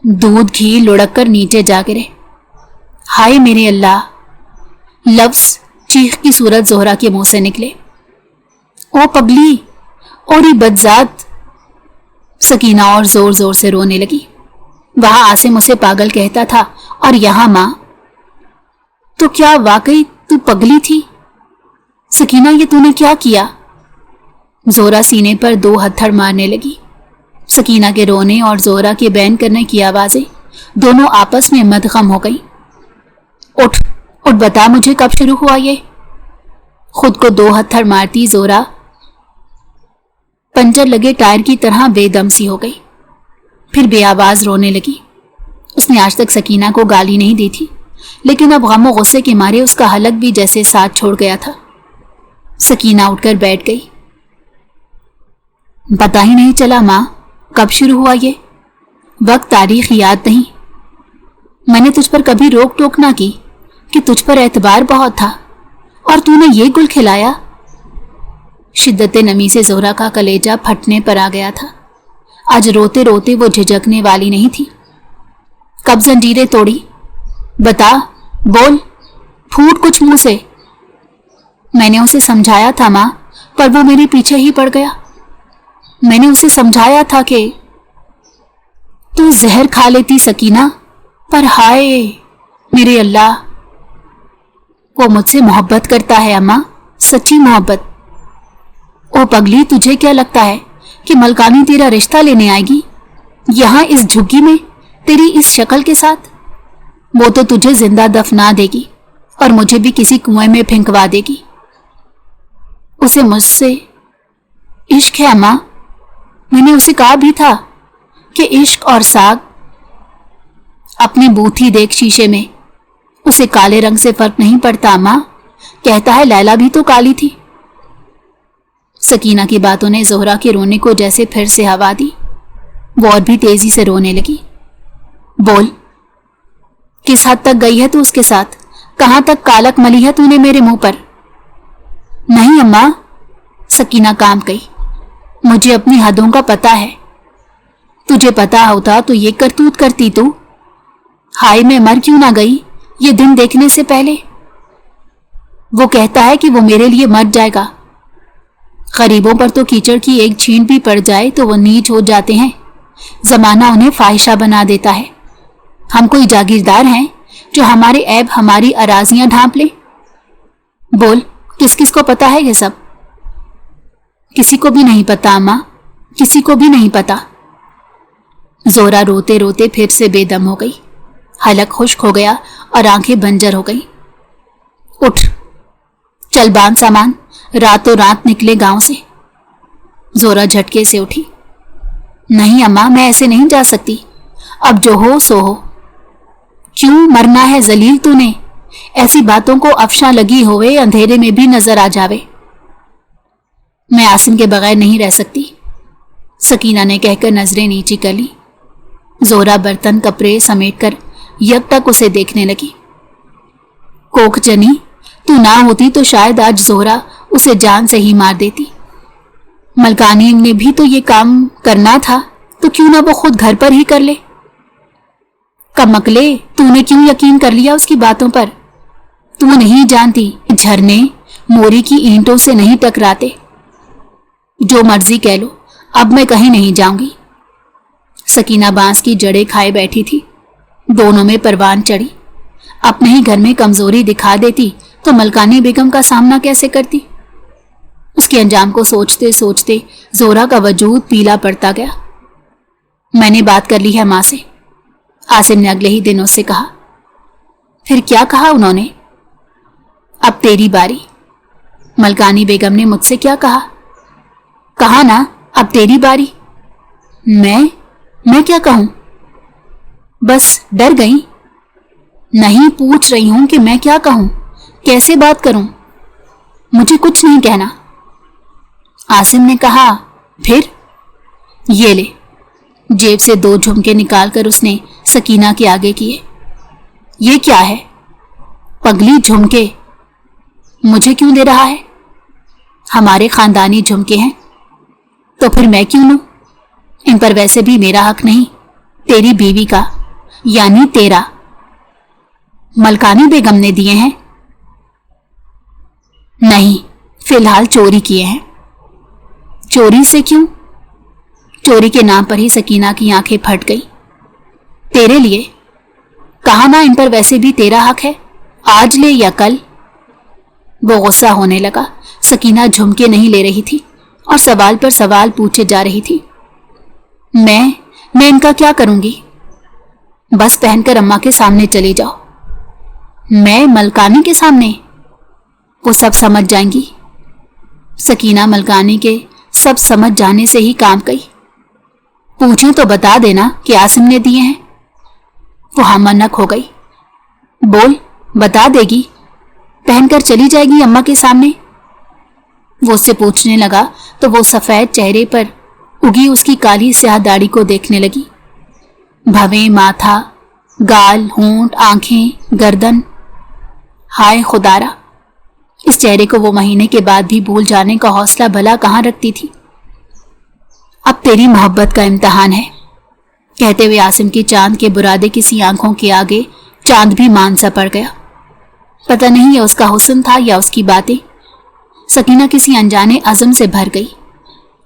S1: दूध घी लुढ़क कर नीचे जा गिरे। हाय मेरे अल्लाह! लफ्ज चीख की सूरत जोहरा के मुंह से निकले। ओ पगली, और ये बदजात! सकीना और जोर जोर से रोने लगी। वहां आसिम उसे पागल कहता था और यहां मां। तो क्या वाकई तू पगली थी? सकीना, ये तूने क्या किया? जोहरा सीने पर दो हथड़ मारने लगी। सकीना के रोने और जोहरा के बैन करने की आवाजें दोनों आपस में मदगम हो गई। उठ उठ, बता मुझे कब शुरू हुआ ये? खुद को दो हथड़ मारती जोहरा पंचर लगे टायर की तरह बेदम सी हो गई। फिर बेआवाज रोने लगी। उसने आज तक सकीना को गाली नहीं दी थी, लेकिन अब गम और गुस्से के मारे उसका हलक भी जैसे साथ छोड़ गया था। सकीना उठकर बैठ गई। पता ही नहीं चला मां, कब शुरू हुआ ये? वक्त तारीख याद नहीं। मैंने तुझ पर कभी रोक टोक ना की कि तुझ पर एतबार बहुत था और तूने ये गुल खिलाया। शिद्दत नमी से जोहरा का कलेजा फटने पर आ गया था। आज रोते रोते वो झिझकने वाली नहीं थी। कब जंजीरें तोड़ी? बता, बोल, फूट कुछ मुंह से। मैंने उसे समझाया था मां, पर वो मेरे पीछे ही पड़ गया। मैंने उसे समझाया था कि तू जहर खा लेती सकीना, पर हाय मेरे अल्लाह, वो मुझसे मोहब्बत करता है अम्मा, सच्ची मोहब्बत। ओ पगली, तुझे क्या लगता है कि मलकानी तेरा रिश्ता लेने आएगी यहां इस झुग्गी में तेरी इस शक्ल के साथ? वो तो तुझे जिंदा दफना देगी और मुझे भी किसी कुएं में फेंकवा देगी। उसे मुझसे इश्क है अम्मा। मैंने उसे कहा भी था कि इश्क और साग। अपनी बूथी देख शीशे में, उसे काले रंग से फर्क नहीं पड़ता अम्मा। कहता है लैला भी तो काली थी। सकीना की बातों ने जोहरा के रोने को जैसे फिर से हवा दी। वो और भी तेजी से रोने लगी। बोल, किस हद तक गई है तू उसके साथ? कहां तक कालक मली है तूने मेरे मुंह पर? नहीं अम्मा, सकीना काम गई। मुझे अपनी हदों का पता है। तुझे पता होता तो ये करतूत करती तू? हाय, मैं मर क्यों ना गई ये दिन देखने से पहले? वो कहता है कि वो मेरे लिए मर जाएगा। गरीबों पर तो कीचड़ की एक छींट भी पड़ जाए तो वो नीच हो जाते हैं। जमाना उन्हें फाहिशा बना देता है। हम कोई जागीरदार हैं जो हमारे ऐब हमारी अराजियां ढांप ले? बोल, किस किस को पता है ये सब? किसी को भी नहीं पता अम्मा, किसी को भी नहीं पता। जोहरा रोते रोते फिर से बेदम हो गई। हलक खुश्क हो गया और आंखें बंजर हो गई। उठ, चल बांध सामान, रातों रात निकले गांव से। जोहरा झटके से उठी। नहीं अम्मा, मैं ऐसे नहीं जा सकती। अब जो हो सो हो। क्यों मरना है जलील तूने? ऐसी बातों को अफशा लगी होवे अंधेरे में भी नजर आ जावे। मैं आसिम के बगैर नहीं रह सकती, सकीना ने कहकर नजरें नीची कर ली। जोहरा बर्तन कपड़े समेटकर यकटक उसे देखने लगी। कोख जनी, तू ना होती तो शायद आज जोहरा उसे जान से ही मार देती। मलकानी ने भी तो ये काम करना था, तो क्यों ना वो खुद घर पर ही कर ले। कमकले, तूने क्यों यकीन कर लिया उसकी बातों पर? तू नहीं जानती झरने मोरी की ईंटों से नहीं टकराते। जो मर्जी कह लो, अब मैं कहीं नहीं जाऊंगी। सकीना बांस की जड़ें खाए बैठी थी। दोनों में परवान चढ़ी। अपने ही घर में कमजोरी दिखा देती तो मलकानी बेगम का सामना कैसे करती। उसके अंजाम को सोचते सोचते जोहरा का वजूद पीला पड़ता गया। मैंने बात कर ली है माँ से, आसिम ने अगले ही दिन उससे कहा। फिर क्या कहा उन्होंने? अब तेरी बारी। मलकानी बेगम ने मुझसे क्या कहा? कहा ना अब तेरी बारी। मैं क्या कहूं? बस डर गई। नहीं, पूछ रही हूं कि मैं क्या कहूं, कैसे बात करूं? मुझे कुछ नहीं कहना। आसिम ने कहा। फिर? ये ले। जेब से 2 झुमके निकालकर उसने सकीना के आगे किए। ये क्या है? पगली झुमके। मुझे क्यों दे रहा है? हमारे खानदानी झुमके हैं। तो फिर मैं क्यों लूं? इन पर वैसे भी मेरा हक नहीं, तेरी बीवी का, यानी तेरा। मलकानी बेगम ने दिए हैं? नहीं, फिलहाल चोरी किए हैं। चोरी से क्यों? चोरी के नाम पर ही सकीना की आंखें फट गई। तेरे लिए? कहा ना इन पर वैसे भी तेरा हक है, आज ले या कल। वो गुस्सा होने लगा। सकीना झुमके नहीं ले रही थी और सवाल पर सवाल पूछे जा रही थी। मैं इनका क्या करूंगी? बस पहनकर अम्मा के सामने चले जाओ। मैं मलकानी के सामने? वो सब समझ जाएंगी। सकीना मलकानी के सब समझ जाने से ही काम गई। पूछूं तो बता देना कि आसिम ने दिए हैं। वो हमनक हो गई। बोल, बता देगी? पहनकर चली जाएगी अम्मा के सामने? वो उससे पूछने लगा तो वो सफेद चेहरे पर उगी उसकी काली स्याह दाढ़ी को देखने लगी। भवें माथा, गाल, होंठ, आंखें, गर्दन। हाय खुदारा, इस चेहरे को वो महीने के बाद भी भूल जाने का हौसला भला कहाँ रखती थी। अब तेरी मोहब्बत का इम्तिहान है, कहते हुए आसिम की चांद के बुरादे किसी आंखों के आगे चांद भी मान सा पड़ गया। पता नहीं ये उसका हुस्न था या उसकी बातें। सकीना किसी अनजाने अज़म से भर गई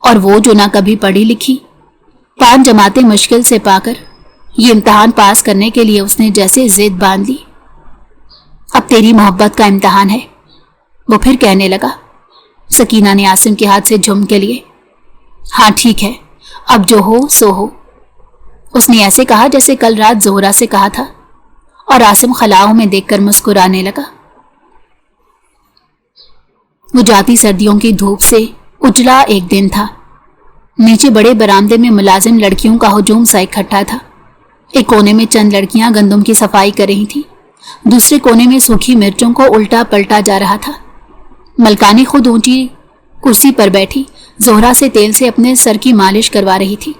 S1: और वो जो ना कभी पढ़ी लिखी, 5 जमातें मुश्किल से पाकर ये इम्तिहान पास करने के लिए उसने जैसे जिद बांध ली। अब तेरी मोहब्बत का इम्तिहान है, वो फिर कहने लगा। सकीना ने आसिम के हाथ से झुमके लिए। हाँ ठीक है, अब जो हो सो हो। उसने ऐसे कहा जैसे कल रात जोहरा से कहा था और आसिम खलाओं में देखकर मुस्कुराने लगा। वो जाती सर्दियों की धूप से उजला एक दिन था। नीचे बड़े बरामदे में मुलाजिम लड़कियों का हुजूम सा इकट्ठा था। एक कोने में चंद लड़कियां गंदम की सफाई कर रही थीं। दूसरे कोने में सूखी मिर्चों को उल्टा पलटा जा रहा था। मलकानी खुद ऊंची कुर्सी पर बैठी जोहरा से तेल से अपने सर की मालिश करवा रही थी।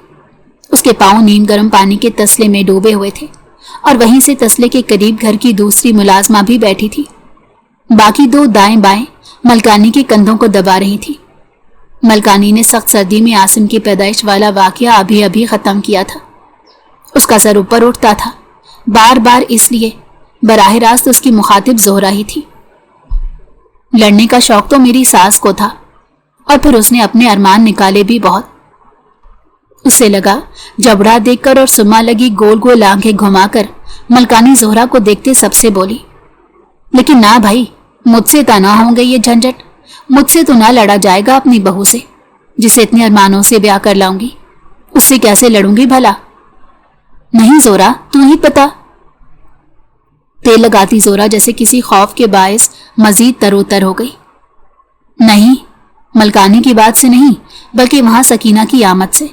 S1: उसके पांव नीम गर्म पानी के तसले में डूबे हुए थे और वहीं से तसले के करीब घर की दूसरी मुलाजमा भी बैठी थी। बाकी 2 दाएं बाएं मलकानी के कंधों को दबा रही थी। मलकानी ने सख्त सर्दी में आसिम की पैदाइश वाला वाकया अभी अभी खत्म किया था। उसका सर ऊपर उठता था, बार बार, इसलिए बराह रास्त उसकी मुखातिब जोहरा ही थी। लड़ने का शौक तो मेरी सास को था और फिर उसने अपने अरमान निकाले भी बहुत। उसे लगा जबड़ा देखकर और सुमा लगी गोल गोल आंखें घुमाकर मलकानी जोहरा को देखते सबसे बोली, लेकिन ना भाई, मुझसे तो ना होंगे ये झंझट। मुझसे तो ना लड़ा जाएगा अपनी बहू से, जिसे इतने अरमानों से ब्याह कर लाऊंगी। उससे कैसे लड़ूंगी भला? नहीं जोहरा, तू ही पता। तेल लगाती जोहरा जैसे किसी खौफ के बायस मजीद तरोतर हो गई। नहीं, मलकानी की बात से नहीं, बल्कि वहां सकीना की आमद से।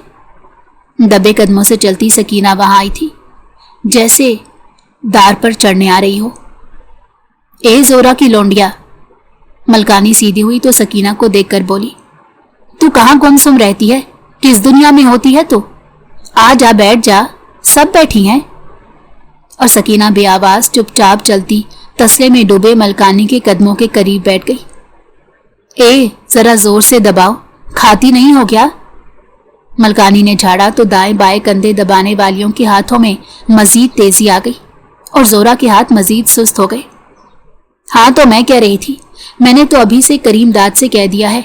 S1: दबे कदमों से चलती सकीना वहां आई थी, जैसे दार पर चढ़ने आ रही हो। ए जोहरा की लोंडिया। मलकानी सीधी हुई तो सकीना को देखकर बोली, तू कहाँ गुमसुम रहती है? किस दुनिया में होती है तू? आ जा, बैठ जा, सब बैठी हैं। और सकीना बेआवाज चुपचाप चलती तसले में डूबे मलकानी के कदमों के करीब बैठ गई। ए, जरा जोर से दबाओ, खाती नहीं हो क्या? मलकानी ने झाड़ा तो दाएं बाएं कंधे दबाने वालियों के हाथों में मजीद तेजी आ गई और जोहरा के हाथ मजीद सुस्त हो गए। हाँ तो मैं कह रही थी, मैंने तो अभी से करीम दाद से कह दिया है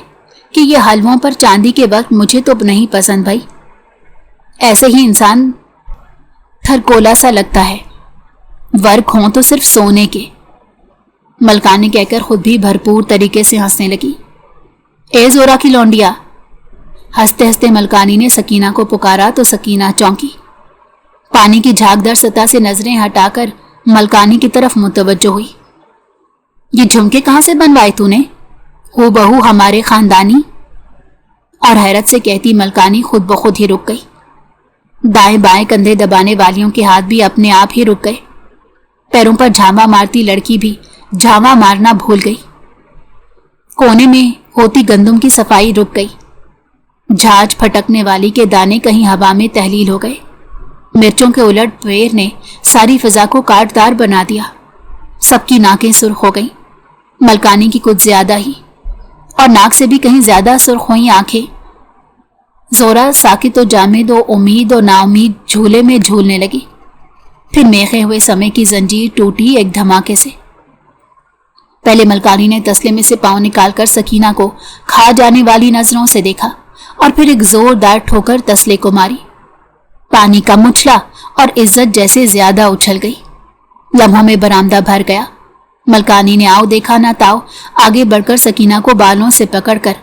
S1: कि ये हलवों पर चांदी के वक्त मुझे तो नहीं पसंद भाई। ऐसे ही इंसान تھر کولا سا لگتا ہے، ورک ہوں تو صرف سونے کے۔ ملکانی کہہ کر خود بھی بھرپور طریقے سے ہنسنے لگی۔ اے زورا کی لونڈیا! ہنستے ہنستے ملکانی نے سکینہ کو پکارا تو سکینہ چونکی، پانی کی جھاگدر سطح سے نظریں ہٹا کر ملکانی کی طرف متوجہ ہوئی۔ یہ جھمکے کہاں سے بنوائے تو نے؟ ہو بہو ہمارے خاندانی؟ اور حیرت سے کہتی ملکانی خود بخود ہی رک گئی۔ دائیں بائیں کندھے دبانے والیوں کے ہاتھ بھی اپنے آپ ہی رک گئے۔ پیروں پر جھاما مارتی لڑکی بھی جھاما مارنا بھول گئی۔ کونے میں ہوتی گندم کی صفائی رک گئی۔ جھاج پھٹکنے والی کے دانے کہیں ہوا میں تحلیل ہو گئے۔ مرچوں کے الٹ پھیر نے ساری فضا کو کاٹدار بنا دیا۔ سب کی ناکیں سرخ ہو گئیں، ملکانی کی کچھ زیادہ ہی، اور ناک سے بھی کہیں زیادہ سرخ ہوئیں آنکھیں۔ زورا ساکت و جامد و امید و نا امید جھولے میں جھولنے لگی۔ پھر میخے ہوئے سمے کی زنجیر ٹوٹی ایک دھماکے سے۔ پہلے ملکانی نے تسلے میں سے پاؤں نکال کر سکینہ کو کھا جانے والی نظروں سے دیکھا اور پھر ایک زوردار ٹھوکر تسلے کو ماری۔ پانی کم اچھلا اور عزت جیسے زیادہ اچھل گئی۔ لمحوں میں برآمدہ بھر گیا۔ ملکانی نے آؤ دیکھا نہ تاؤ آگے بڑھ کر سکینہ کو بالوں سے پکڑ کر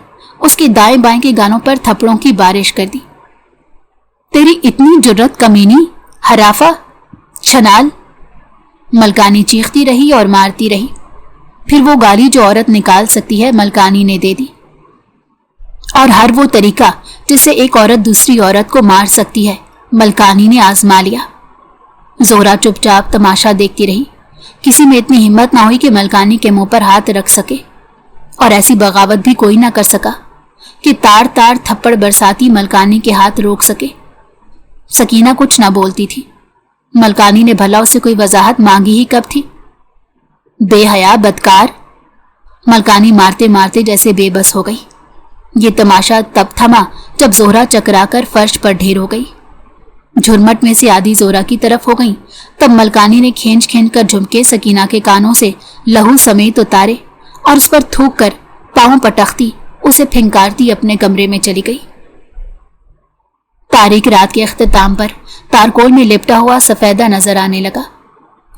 S1: اس کے دائیں بائیں کے گانوں پر تھپڑوں کی بارش کر دی۔ تیری اتنی جرت کمینی، حرافہ، چھنال! ملکانی چیختی رہی اور مارتی رہی۔ پھر وہ گالی جو عورت نکال سکتی ہے ملکانی نے دے دی، اور ہر وہ طریقہ جس سے ایک عورت دوسری عورت کو مار سکتی ہے ملکانی نے آزما لیا۔ زورا چپ چاپ تماشا دیکھتی رہی۔ کسی میں اتنی ہمت نہ ہوئی کہ ملکانی کے منہ پر ہاتھ رکھ سکے، اور ایسی بغاوت بھی کوئی نہ کر سکا کہ تار تار تھپڑ برساتی ملکانی کے ہاتھ روک سکے۔ سکینہ کچھ نہ بولتی تھی۔ ملکانی نے بھلا اسے کوئی وضاحت مانگی ہی کب تھی؟ بے حیا بدکار! ملکانی مارتے مارتے جیسے بے بس ہو گئی۔ یہ تماشا تب تھما جب زہرا چکرا کر فرش پر ڈھیر ہو گئی۔ جھرمٹ میں سے آدھی زہرا کی طرف ہو گئی، تب ملکانی نے کھینچ کھینچ کر جھمکے سکینہ کے کانوں سے لہو سمیت اتارے اور اس پر تھوک کر پاؤں پٹختی اسے پھنکارتی اپنے کمرے میں چلی گئی۔ تاریک رات کے اختتام پر تارکول میں لپٹا ہوا سفیدہ نظر آنے لگا۔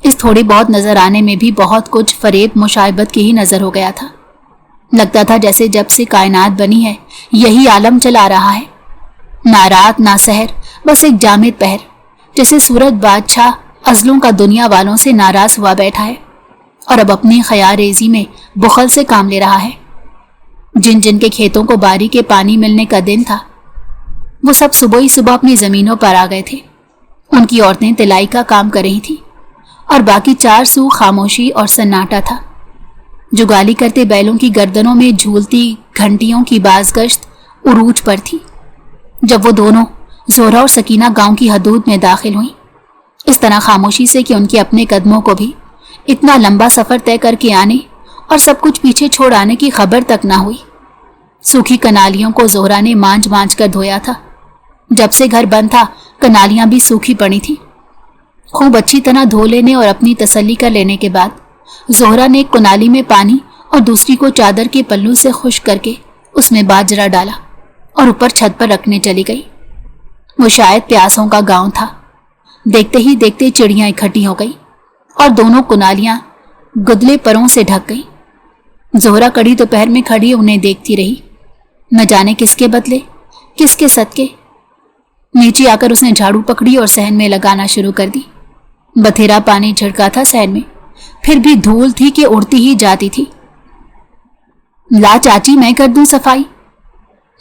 S1: اس تھوڑی بہت نظر آنے میں بھی بہت کچھ فریب مشائبت کی ہی نظر ہو گیا تھا۔ لگتا تھا جیسے جب سے کائنات بنی ہے یہی عالم چلا رہا ہے، نہ رات نہ سحر، بس ایک جامد پہر، جیسے سورج بادشاہ ازلوں کا دنیا والوں سے ناراض ہوا بیٹھا ہے اور اب اپنی خیال ریزی میں بخل سے کام لے رہا ہے۔ جن جن کے کھیتوں کو باری کے پانی ملنے کا دن تھا وہ سب صبح ہی صبح اپنی زمینوں پر آ گئے تھے۔ ان کی عورتیں تلائی کا کام کر رہی تھیں اور باقی چار سو خاموشی اور سناٹا تھا۔ جگالی کرتے بیلوں کی گردنوں میں جھولتی گھنٹیوں کی بازگشت عروج پر تھی۔ جب وہ دونوں زہرا اور سکینہ گاؤں کی حدود میں داخل ہوئیں، اس طرح خاموشی سے کہ ان کے اپنے قدموں کو بھی اتنا لمبا سفر طے کر کے آنے اور سب کچھ پیچھے چھوڑ آنے کی خبر تک نہ ہوئی۔ سوکھی کنالیوں کو زہرا نے مانج مانج کر دھویا تھا۔ جب سے گھر بند تھا کنالیاں بھی سوکھی پڑی تھی۔ خوب اچھی طرح دھو لینے اور اپنی تسلی کر لینے کے بعد زہرا نے ایک کنالی میں پانی اور دوسری کو چادر کے پلو سے خشک کر کے اس میں باجرا ڈالا اور اوپر چھت پر رکھنے چلی گئی۔ وہ شاید پیاسوں کا گاؤں تھا۔ دیکھتے ہی دیکھتے چڑیاں اکٹھی ہو گئی اور دونوں کنالیاں گدلے پروں سے ڈھک گئی۔ زہرا کڑی دوپہر میں کھڑی انہیں دیکھتی رہی، نہ جانے کس کے بدلے، کس کے صدقے۔ نیچے آ کر اس نے جھاڑو پکڑی اور صحن میں لگانا شروع کر دی۔ بتھیرا پانی جھڑکا تھا صحن میں، پھر بھی دھول تھی کہ اڑتی ہی جاتی تھی۔ لا چاچی میں کر دوں صفائی،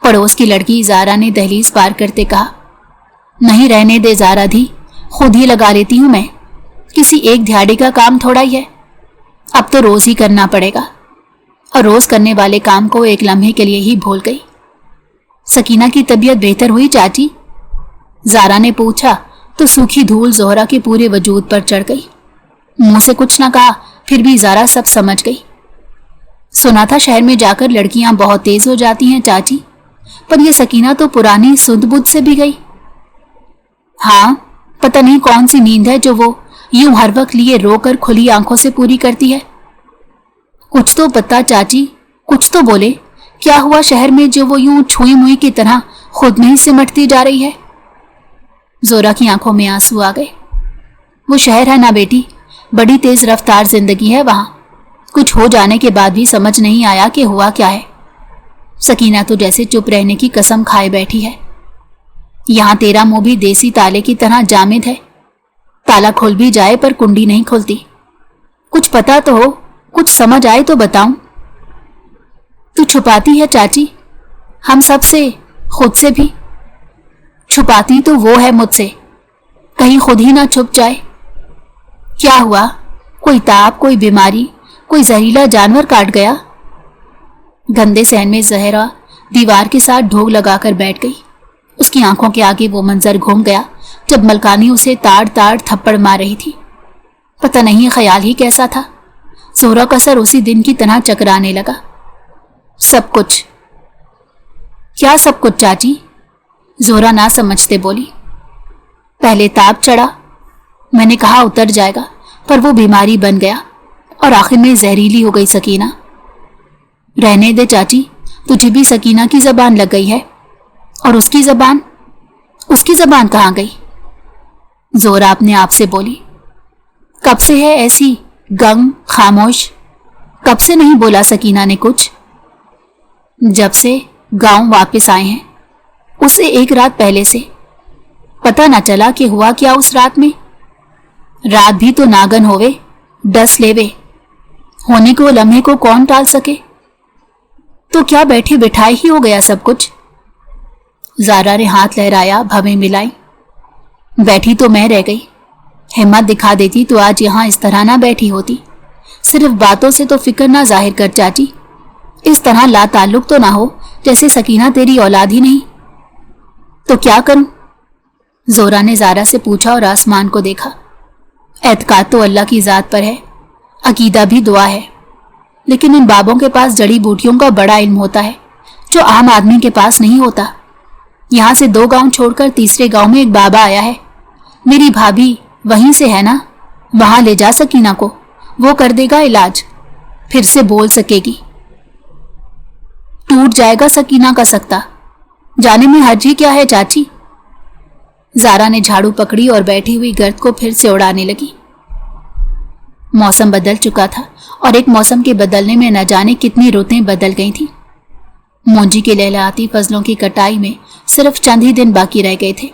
S1: پڑوس کی لڑکی زارا نے دہلیز پار کرتے کہا۔ نہیں رہنے دے زارا دی، خود ہی لگا لیتی ہوں میں، کسی ایک دھاڑی کا کام تھوڑا ہی ہے، اب تو روز ہی کرنا پڑے گا۔ اور روز کرنے والے کام کو ایک لمحے کے لیے ہی بھول گئی۔ سکینہ کی طبیعت بہتر ہوئی چاچی؟ زارا نے پوچھا تو سوکھی دھول زہرا کے پورے وجود پر چڑھ گئی۔ منہ سے کچھ نہ کہا، پھر بھی زارا سب سمجھ گئی۔ سنا تھا شہر میں جا کر لڑکیاں بہت تیز ہو جاتی ہیں چاچی، پر یہ سکینہ تو پرانی سدھ بدھ سے بھی گئی۔ ہاں، پتہ نہیں کون سی نیند ہے جو وہ یوں ہر وقت لیے رو کر کھلی آنکھوں سے پوری کرتی ہے۔ کچھ تو پتہ چاچی، کچھ تو بولے، کیا ہوا شہر میں جو وہ یوں چھوئی موئی کی طرح خود میں ہی سمٹتی جا رہی ہے؟ زورا کی آنکھوں میں آنسو آ گئے۔ वो शहर है ना बेटी, बड़ी तेज रफ्तार जिंदगी है वहां। कुछ हो जाने के बाद भी समझ नहीं आया कि हुआ क्या है। सकीना तो जैसे चुप रहने की कसम खाए बैठी है। यहां तेरा मुंह भी देसी ताले की तरह जामिद है। ताला खुल भी जाए पर कुंडी नहीं खुलती। कुछ पता तो हो, कुछ समझ आए तो बताऊं। तू छुपाती है चाची, हम सब से, खुद से भी। छुपाती तो वो है मुझसे, कहीं खुद ही ना छुप जाए। क्या हुआ? कोई ताप, कोई बीमारी, कोई जहरीला जानवर काट गया? गंदे सहन में जहरा दीवार के साथ ढोग लगाकर बैठ गई। उसकी आंखों के आगे वो मंजर घूम गया जब मलकानी उसे ताड़ ताड़ थप्पड़ मार रही थी। पता नहीं ख्याल ही कैसा था, जोहरा का सर उसी दिन की तरह चकराने लगा। सब कुछ। क्या सब कुछ चाची? जोहरा ना समझते बोली। पहले ताप चढ़ा, मैंने कहा उतर जाएगा, पर वो बीमारी बन गया और आखिर में जहरीली हो गई सकीना। रहने दे चाची, तुझे भी सकीना की जबान लग गई है। और उसकी जबान कहाँ गई? जोहरा अपने आप से बोली। कब से है ऐसी गंग खामोश? कब से नहीं बोला सकीना ने कुछ? जब से गांव वापस आए हैं, उससे एक रात पहले से। पता न चला कि हुआ क्या उस रात में। रात भी तो नागन होवे, डस लेवे। होने को लम्हे को कौन टाल सके? तो क्या बैठे बिठाए ही हो गया सब कुछ? ज़ारा ने हाथ लहराया, भवें मिलाई। बैठी तो मैं रह गई। हिम्मत दिखा देती तो आज यहां इस तरह ना बैठी होती। सिर्फ बातों से तो फिक्र ना जाहिर कर चाची। इस तरह ला ताल्लुक तो ना हो जैसे सकीना तेरी औलाद ही नहीं। तो क्या करूं? जोहरा ने ज़ारा से पूछा और आसमान को देखा। एतकाद तो अल्लाह की ज़ात पर है, अकीदा भी दुआ है, लेकिन इन बाबों के पास जड़ी बूटियों का बड़ा इल्म होता है जो आम आदमी के पास नहीं होता। यहां से 2 गांव छोड़कर तीसरे गांव में एक बाबा आया है। मेरी भाभी वहीं से है ना, वहां ले जा सकीना को, वो कर देगा इलाज, फिर से बोल सकेगी। टूट जाएगा सकीना का सकता, जाने में हर्ज ही क्या है चाची? ज़ारा ने झाड़ू पकड़ी और बैठी हुई गर्द को फिर से उड़ाने लगी। मौसम बदल चुका था और एक मौसम के बदलने में न जाने कितनी रुतें बदल गई थी। मोंजी के लहलहाती फसलों की कटाई में सिर्फ चंद ही दिन बाकी रह गए थे।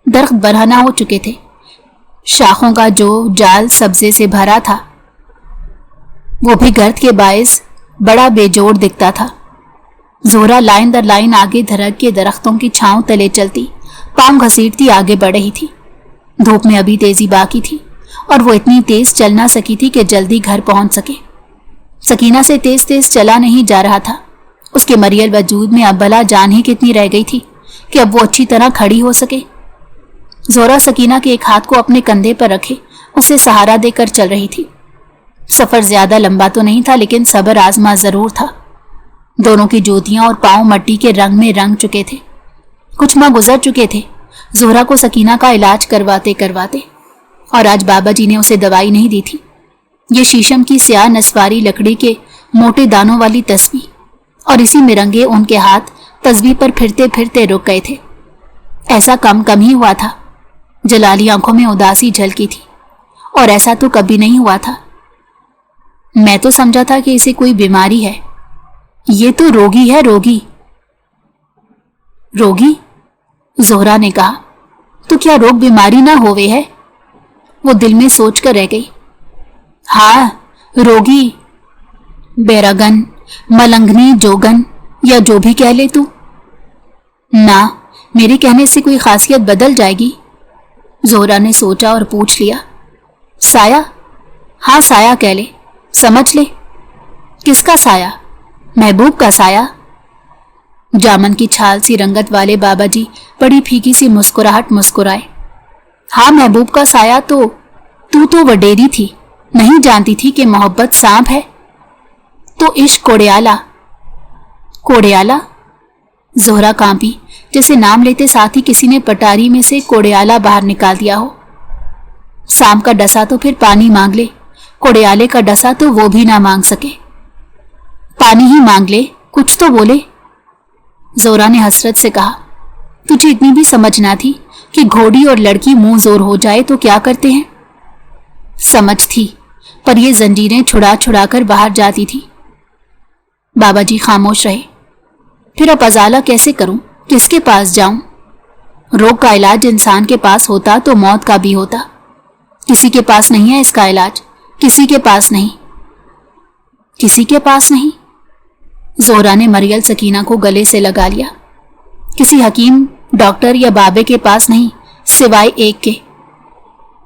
S1: दरख्त बरहना हो चुके थे। शाखों का जो जाल सब्जे से भरा था वो भी गर्द के बायस बड़ा बेजोड़ दिखता था। जोहरा लाइन दर लाइन आगे धरक के दरख्तों की छांव तले चलती, पांव घसीटती आगे बढ़ रही थी। धूप में अभी तेजी बाकी थी और वो इतनी तेज चल ना सकी थी कि जल्दी घर पहुंच सके। सकीना से तेज तेज चला नहीं जा रहा था। उसके मरियल वजूद में अब भला जान ही कितनी रह गई थी कि अब वो अच्छी तरह खड़ी हो सके। जोहरा सकीना के एक हाथ को अपने कंधे पर रखे उसे सहारा देकर चल रही थी। सफर ज्यादा लंबा तो नहीं था, लेकिन सब्र आजमा जरूर था। दोनों की जूतियां और पांव मट्टी के रंग में रंग चुके थे। कुछ माह गुजर चुके थे जोहरा को सकीना का इलाज करवाते करवाते, और आज बाबा जी ने उसे दवाई नहीं दी थी। ये शीशम की स्याह नस्वारी लकड़ी के मोटे दानों वाली तस्वीर, और इसी में रंगे उनके हाथ तस्वीर पर फिरते फिरते रुक गए थे। ऐसा कम ही हुआ था। जलाली आंखों में उदासी झलकी थी, और ऐसा तो कभी नहीं हुआ था। मैं तो समझा था कि इसे कोई बीमारी है। ये तो रोगी है, रोगी। रोगी? जोहरा ने कहा। तो क्या रोग बीमारी ना होवे है? वो दिल में सोच कर रह गई। हाँ, रोगी, बैरागन, मलंगनी, जोगन, या जो भी कह ले तू। ना, मेरे कहने से कोई खासियत बदल जाएगी? जोहरा ने सोचा और पूछ लिया। साया? हाँ, साया कह ले, समझ ले। किसका साया? महबूब का साया? जामन की छाल सी रंगत वाले बाबा जी बड़ी फीकी सी मुस्कुराहट मुस्कुराए। हाँ, महबूब का साया। तो तू तो वडेरी थी, नहीं जानती थी कि मोहब्बत सांप है। तो इश्क कोड़ियाला। कोड़ियाला? जोहरा कांपी, जैसे नाम लेते साथ ही किसी ने पटारी में से कोड़ियाला बाहर निकाल दिया हो। सांप का डसा तो फिर पानी मांग ले, कोड़ियाले का डसा तो वो भी ना मांग सके। पानी ही मांग ले, कुछ तो बोले। जोहरा ने हसरत से कहा। तुझे इतनी भी समझ ना थी कि घोड़ी और लड़की मुंह जोर हो जाए तो क्या करते हैं? समझ थी, पर ये जंजीरें छुड़ा छुड़ा कर बाहर जाती थी। बाबा जी खामोश रहे। फिर अब अजाला कैसे करूं, किसके पास जाऊं? रोग का इलाज इंसान के पास होता तो मौत का भी होता। किसी के पास नहीं है इसका इलाज, किसी के पास नहीं, किसी के पास नहीं। जोहरा ने मरियल सकीना को गले से लगा लिया। किसी हकीम, डॉक्टर या बाबे के पास नहीं, सिवाय एक के।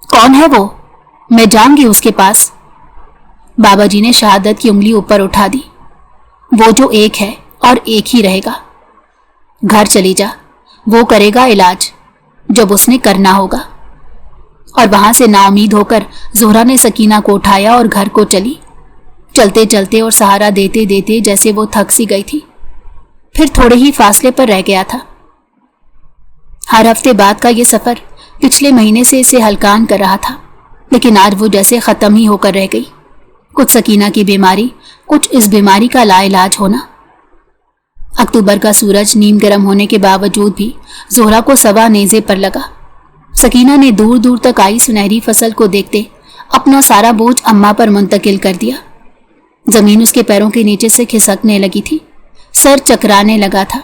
S1: कौन है वो? मैं जाऊंगी उसके पास। बाबा जी ने शहादत की उंगली ऊपर उठा दी। वो जो एक है और एक ही रहेगा। घर चली जा, वो करेगा इलाज जब उसने करना होगा। और वहां से नाउमीद होकर जोहरा ने सकीना को उठाया और घर को चली, चलते चलते और सहारा देते देते जैसे वो थक सी गई थी। फिर थोड़े ही फासले पर रह गया था। हर हफ्ते बाद का ये सफर पिछले महीने से इसे हलकान कर रहा था, लेकिन आज वो जैसे खत्म ही होकर रह गई। कुछ सकीना की बीमारी, कुछ इस बीमारी का लाइलाज होना। अक्टूबर का सूरज नीम गर्म होने के बावजूद भी जोहरा को सवा नेज़े पर लगा। सकीना ने दूर दूर तक आई सुनहरी फसल को देखते अपना सारा बोझ अम्मा पर मुंतकिल कर दिया। जमीन उसके पैरों के नीचे से खिसकने लगी थी, सर चकराने लगा था।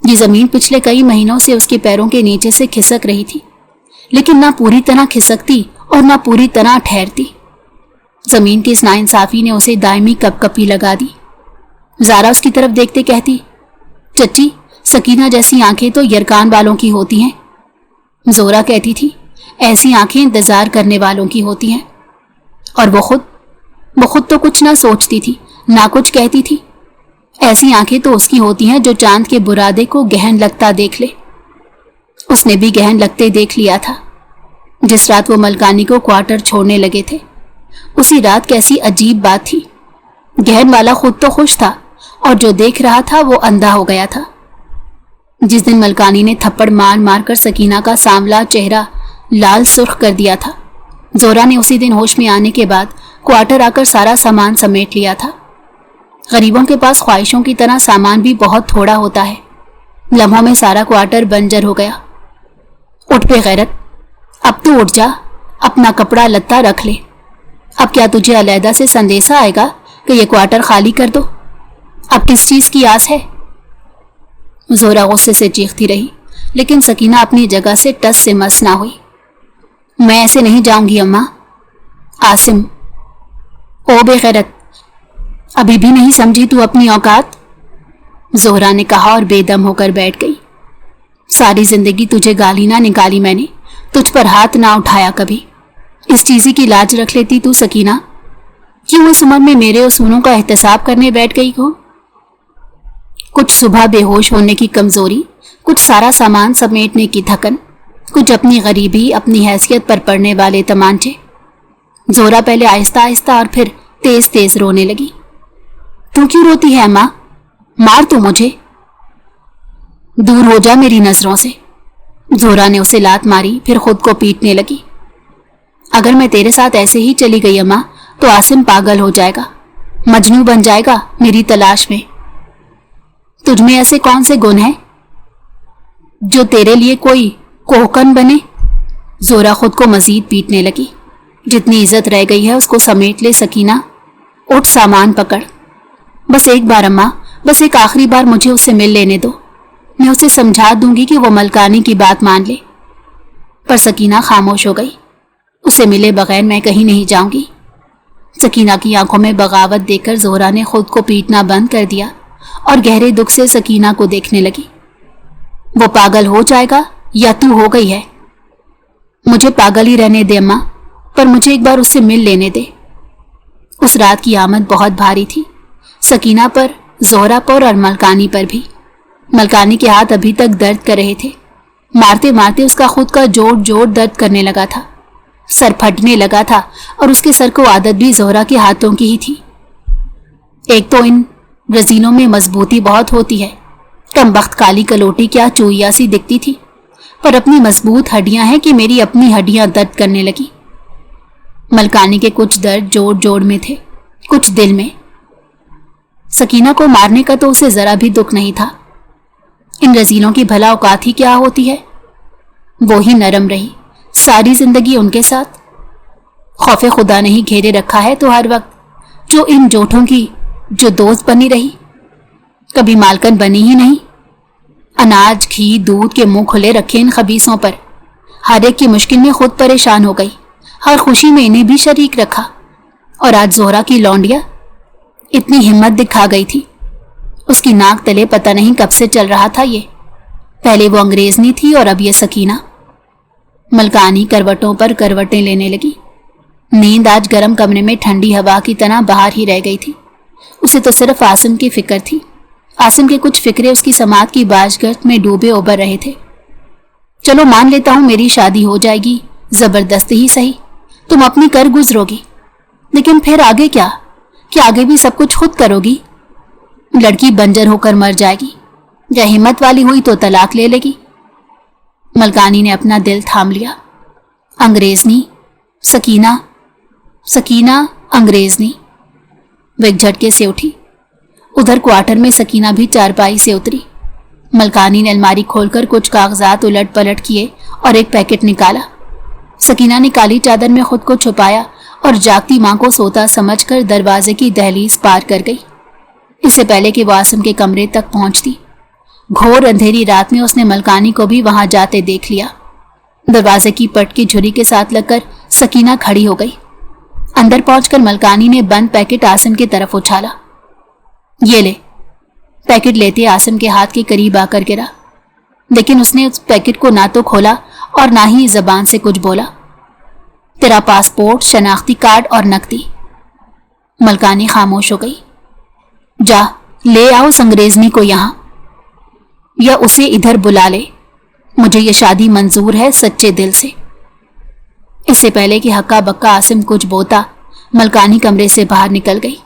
S1: ये जमीन पिछले कई महीनों से उसके पैरों के नीचे से खिसक रही थी, लेकिन ना पूरी तरह खिसकती और ना पूरी तरह ठहरती। जमीन की इस नाइंसाफी ने उसे दायमी कपकपी लगा दी। ज़ारा उसकी तरफ देखते कहती, चच्ची, सकीना जैसी आंखें तो यरकान वालों की होती हैं। जोहरा कहती थी, ऐसी आंखें इंतजार करने वालों की होती हैं। और वो खुद तो कुछ ना सोचती थी, ना कुछ कहती थी। ऐसी आंखें तो उसकी होती हैं जो चांद के बुरादे को गहन लगता देख ले। उसने भी गहन लगते देख लिया था। जिस रात वो मलकानी को क्वार्टर छोड़ने लगे थे, उसी रात कैसी अजीब बात थी। गहन वाला खुद तो खुश था और जो देख रहा था वो अंधा हो गया था। जिस दिन मलकानी ने थप्पड़ मार मार कर सकीना का सांवला चेहरा लाल सुर्ख कर दिया था, जोहरा ने उसी दिन होश में आने के बाद क्वार्टर आकर सारा सामान समेट लिया था। गरीबों के पास ख्वाहिशों की तरह सामान भी बहुत थोड़ा होता है। लम्हों में सारा क्वार्टर बंजर हो गया। उठ बेगैरत, अब तो उठ जा, अपना कपड़ा लत्ता रख ले। अब क्या तुझे अलहदा से संदेशा आएगा कि ये क्वार्टर खाली कर दो? अब किस चीज की आस है? जोहरा गुस्से से चीखती रही, लेकिन सकीना अपनी जगह से टस से मस ना हुई। मैं ऐसे नहीं जाऊंगी अम्मा। आसिम, ओ बेगैरत, अभी भी नहीं समझी तू अपनी औकात? जोहरा ने कहा और बेदम होकर बैठ गई। सारी जिंदगी तुझे गाली ना निकाली मैंने, तुझ पर हाथ ना उठाया कभी। इस चीज़ी की लाज रख लेती तू सकीना। क्यों इस उम्र में मेरे उसूलों का एहतसाब करने बैठ गई हो? कुछ सुबह बेहोश होने की कमजोरी, कुछ सारा सामान समेटने की थकन, कुछ अपनी गरीबी, अपनी हैसियत पर पड़ने वाले तमांचे। जोहरा पहले आहिस्ता आहिस्ता और फिर तेज तेज रोने लगी। तू क्यों रोती है अम्मा? मार तू मुझे, दूर हो जा मेरी नजरों से। जोहरा ने उसे लात मारी, फिर खुद को पीटने लगी। अगर मैं तेरे साथ ऐसे ही चली गई अम्मा, तो आसिम पागल हो जाएगा, मजनू बन जाएगा मेरी तलाश में। तुझमें ऐसे कौन से गुण हैं जो तेरे लिए कोई कोहकन बने? जोहरा खुद को मजीद पीटने लगी। जितनी इज्जत रह गई है उसको समेट ले सकीना। उठ, सामान पकड़। बस एक बार अम्मा, बस एक आखिरी बार मुझे उससे मिल लेने दो। मैं उसे समझा दूंगी कि वो मलकानी की बात मान ले। पर सकीना खामोश हो गई। उसे मिले बगैर मैं कहीं नहीं जाऊंगी। सकीना की आंखों में बगावत देखकर जोहरा ने खुद को पीटना बंद कर दिया और गहरे दुख से सकीना को देखने लगी। वो पागल हो जाएगा या तू हो गई है? मुझे पागल ही रहने दे अम्मा, पर मुझे एक बार उससे मिल लेने दे। उस रात की आमद बहुत भारी थी, सकीना पर, जोहरा पर और मलकानी पर भी। मलकानी के हाथ अभी तक दर्द कर रहे थे। मारते मारते उसका खुद का जोड़ जोड़ दर्द करने लगा था। सर फटने लगा था और उसके सर को आदत भी जोहरा के हाथों की ही थी। एक तो इन रजीनों में मजबूती बहुत होती है। कमबख्त काली कलोटी क्या चूइया सी दिखती थी, पर अपनी मजबूत हड्डियां हैं कि मेरी अपनी हड्डियां दर्द करने लगी। मलकानी के कुछ दर्द जोड़ जोड़ में थे, कुछ दिल में। सकीना को मारने का तो उसे जरा भी दुख नहीं था। इन रजीनों की भला औकात ही क्या होती है? वो ही नरम रही सारी जिंदगी उनके साथ। खौफे खुदा ने ही घेरे रखा है तो हर वक्त जो इन जोठों की जो दोस्त बनी रही, कभी मालकन बनी ही नहीं। अनाज घी दूध के मुंह खुले रखे इन खबीसों पर। हर एक की मुश्किल में खुद परेशान हो गई, हर खुशी में इन्हें भी शरीक रखा। और आज जोहरा की लौंडिया इतनी हिम्मत दिखा गई थी। उसकी नाक तले पता नहीं कब से चल रहा था ये। पहले वो अंग्रेजनी थी और अब ये सकीना। मलकानी करवटों पर करवटें लेने लगी। नींद आज गर्म कमरे में ठंडी हवा की तरह बाहर ही रह गई थी। उसे तो सिर्फ आसिम की फिक्र थी। आसिम के कुछ फिक्रे उसकी समात की बाजगश्त में डूबे उबर रहे थे। चलो मान लेता हूं मेरी शादी हो जाएगी, जबरदस्ती ही सही, तुम अपनी कर गुजरोगी, लेकिन फिर आगे क्या? क्या आगे भी सब कुछ खुद करोगी? लड़की बंजर होकर मर जाएगी, या हिम्मत वाली हुई तो तलाक ले लेगी। मलकानी ने अपना दिल थाम लिया। अंग्रेजनी, सकीना, सकीना, अंग्रेजनी। वो एक झटके से उठी। उधर क्वार्टर में सकीना भी चारपाई से उतरी। मलकानी ने अलमारी खोलकर कुछ कागजात उलट पलट किए और एक पैकेट निकाला। सकीना ने काली चादर में खुद को छुपाया और जागती मां को सोता समझकर दरवाजे की दहलीज पार कर गई, इससे पहले कि वो आसिम के कमरे तक पहुंचती। घोर अंधेरी रात में उसने मलकानी को भी वहां जाते देख लिया। दरवाजे की पट की झुरी के साथ लगकर सकीना खड़ी हो गई। अंदर पहुंचकर मलकानी ने बंद पैकेट आसिम की तरफ उछाला। ये ले। पैकेट लेते आसिम के हाथ के करीब आकर गिरा, लेकिन उसने उस पैकेट को ना तो खोला और ना ही जबान से कुछ बोला। तेरा पासपोर्ट, शनाख्ती कार्ड और नकदी। मलकानी खामोश हो गई। जा ले आओ उस अंग्रेजनी को यहां, या उसे इधर बुला ले। मुझे ये शादी मंजूर है सच्चे दिल से। इससे पहले कि हक्का बक्का आसिम कुछ बोता, मलकानी कमरे से बाहर निकल गई।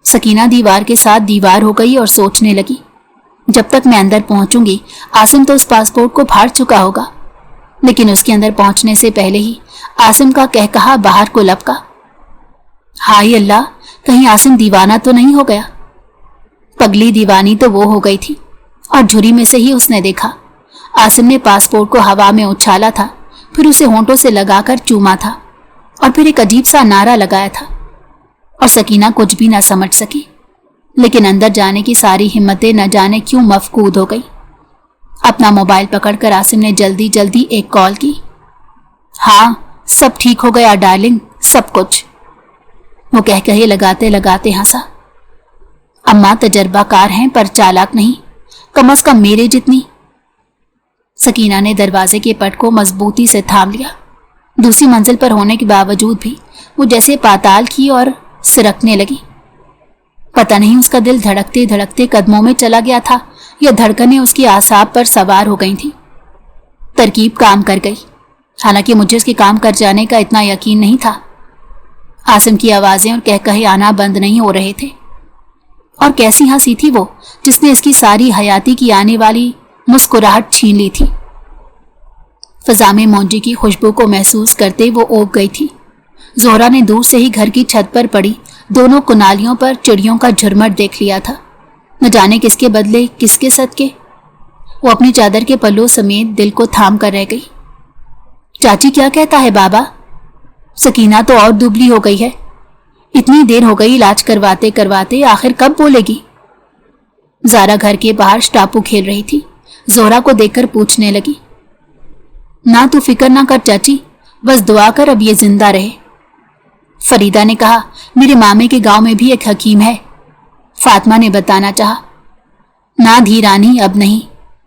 S1: सकीना दीवार के साथ दीवार हो गई और सोचने लगी, जब तक मैं अंदर पहुंचूंगी आसिम तो उस पासपोर्ट को फाड़ चुका होगा। लेकिन उसके अंदर पहुंचने से पहले ही आसिम का कहकहा बाहर को लपका। हाय अल्लाह, कहीं आसिम दीवाना तो नहीं हो गया। पगली दीवानी तो वो हो गई थी, और झुरी में से ही उसने देखा आसिम ने पासपोर्ट को हवा में उछाला था, फिर उसे होंठों से लगाकर चूमा था और फिर एक अजीब सा नारा लगाया था। और सकीना कुछ भी ना समझ सकी, लेकिन अंदर जाने की सारी हिम्मतें न जाने क्यों मफकूद हो गई। अपना मोबाइल पकड़कर आसिम ने जल्दी जल्दी एक कॉल की। हाँ, सब ठीक हो गया डार्लिंग, सब कुछ। वो कह कहे लगाते लगाते हंसा। अम्मा तजर्बाकार हैं पर चालाक नहीं, कम अज कम मेरे जितनी। सकीना ने दरवाजे के पट को मजबूती से थाम लिया। दूसरी मंजिल पर होने के बावजूद भी वो जैसे पाताल की और सिरकने लगी। पता नहीं उसका दिल धड़कते धड़कते कदमों में चला गया था या धड़कनें उसकी आसाब पर सवार हो गई थी। तरकीब काम कर गई, हालांकि मुझे उसके काम कर जाने का इतना यकीन नहीं था। आसिम की आवाजें और कहकहे आना बंद नहीं हो रहे थे। और कैसी हंसी थी वो, जिसने इसकी सारी हयाती की आने वाली मुस्कुराहट छीन ली थी। फिजा में मौजी की खुशबू को महसूस करते वो ओप गई थी। जोहरा ने दूर से ही घर की छत पर पड़ी दोनों कुनालियों पर चिड़ियों का झुरमट देख लिया था। न जाने किसके बदले किसके सदके। वो अपनी चादर के पल्लों समेत दिल को थाम कर रह गई। चाची क्या कहता है बाबा? सकीना तो और दुबली हो गई है। इतनी देर हो गई इलाज करवाते करवाते, आखिर कब बोलेगी? जारा घर के बाहर स्टापू खेल रही थी। जोहरा को देखकर पूछने लगी, ना तू फिक्र ना कर चाची, बस दुआ कर अब ये जिंदा रहे। फरीदा ने कहा, मेरे मामे के गांव में भी एक हकीम है। फातिमा ने बताना चाहा। ना धीरानी, अब नहीं,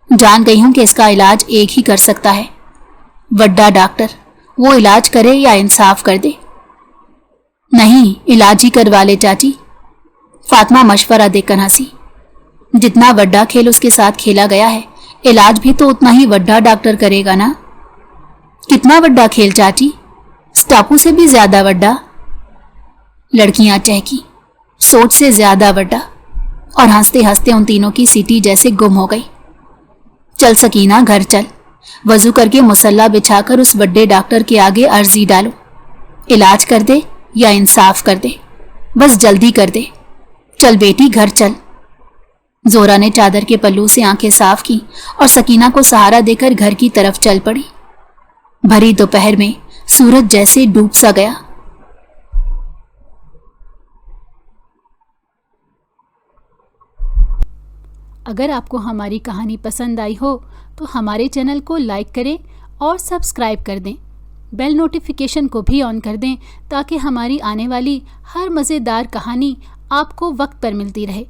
S1: जान गई हूं कि इसका इलाज एक ही कर सकता है, बड्डा डॉक्टर। वो इलाज करे या इंसाफ कर दे। नहीं, इलाज ही करवा ले चाची। फातिमा मशवरा देकर हंसी। जितना बड्डा खेल उसके साथ खेला गया है, इलाज भी तो उतना ही बड्डा डॉक्टर करेगा ना। कितना बड्डा खेल चाची? स्टापू से भी ज्यादा बड्डा। लड़कियां चहकी, सोच से ज्यादा बड्डा। और हंसते हंसते उन तीनों की सीटी जैसे गुम हो गई। चल सकीना, घर चल। वजू करके मुसल्ला बिछाकर उस बड्डे डॉक्टर के आगे अर्जी डालो, इलाज कर दे या इंसाफ कर दे, बस जल्दी कर दे। चल बेटी, घर चल। जोरा ने चादर के पल्लू से आंखें साफ की और सकीना को सहारा देकर घर की तरफ चल पड़ी। भरी दोपहर में सूरज जैसे डूब सा गया। اگر آپ کو ہماری کہانی پسند آئی ہو تو ہمارے چینل کو لائک کریں اور سبسکرائب کر دیں۔ بیل نوٹیفیکیشن کو بھی آن کر دیں تاکہ ہماری آنے والی ہر مزیدار کہانی آپ کو وقت پر ملتی رہے۔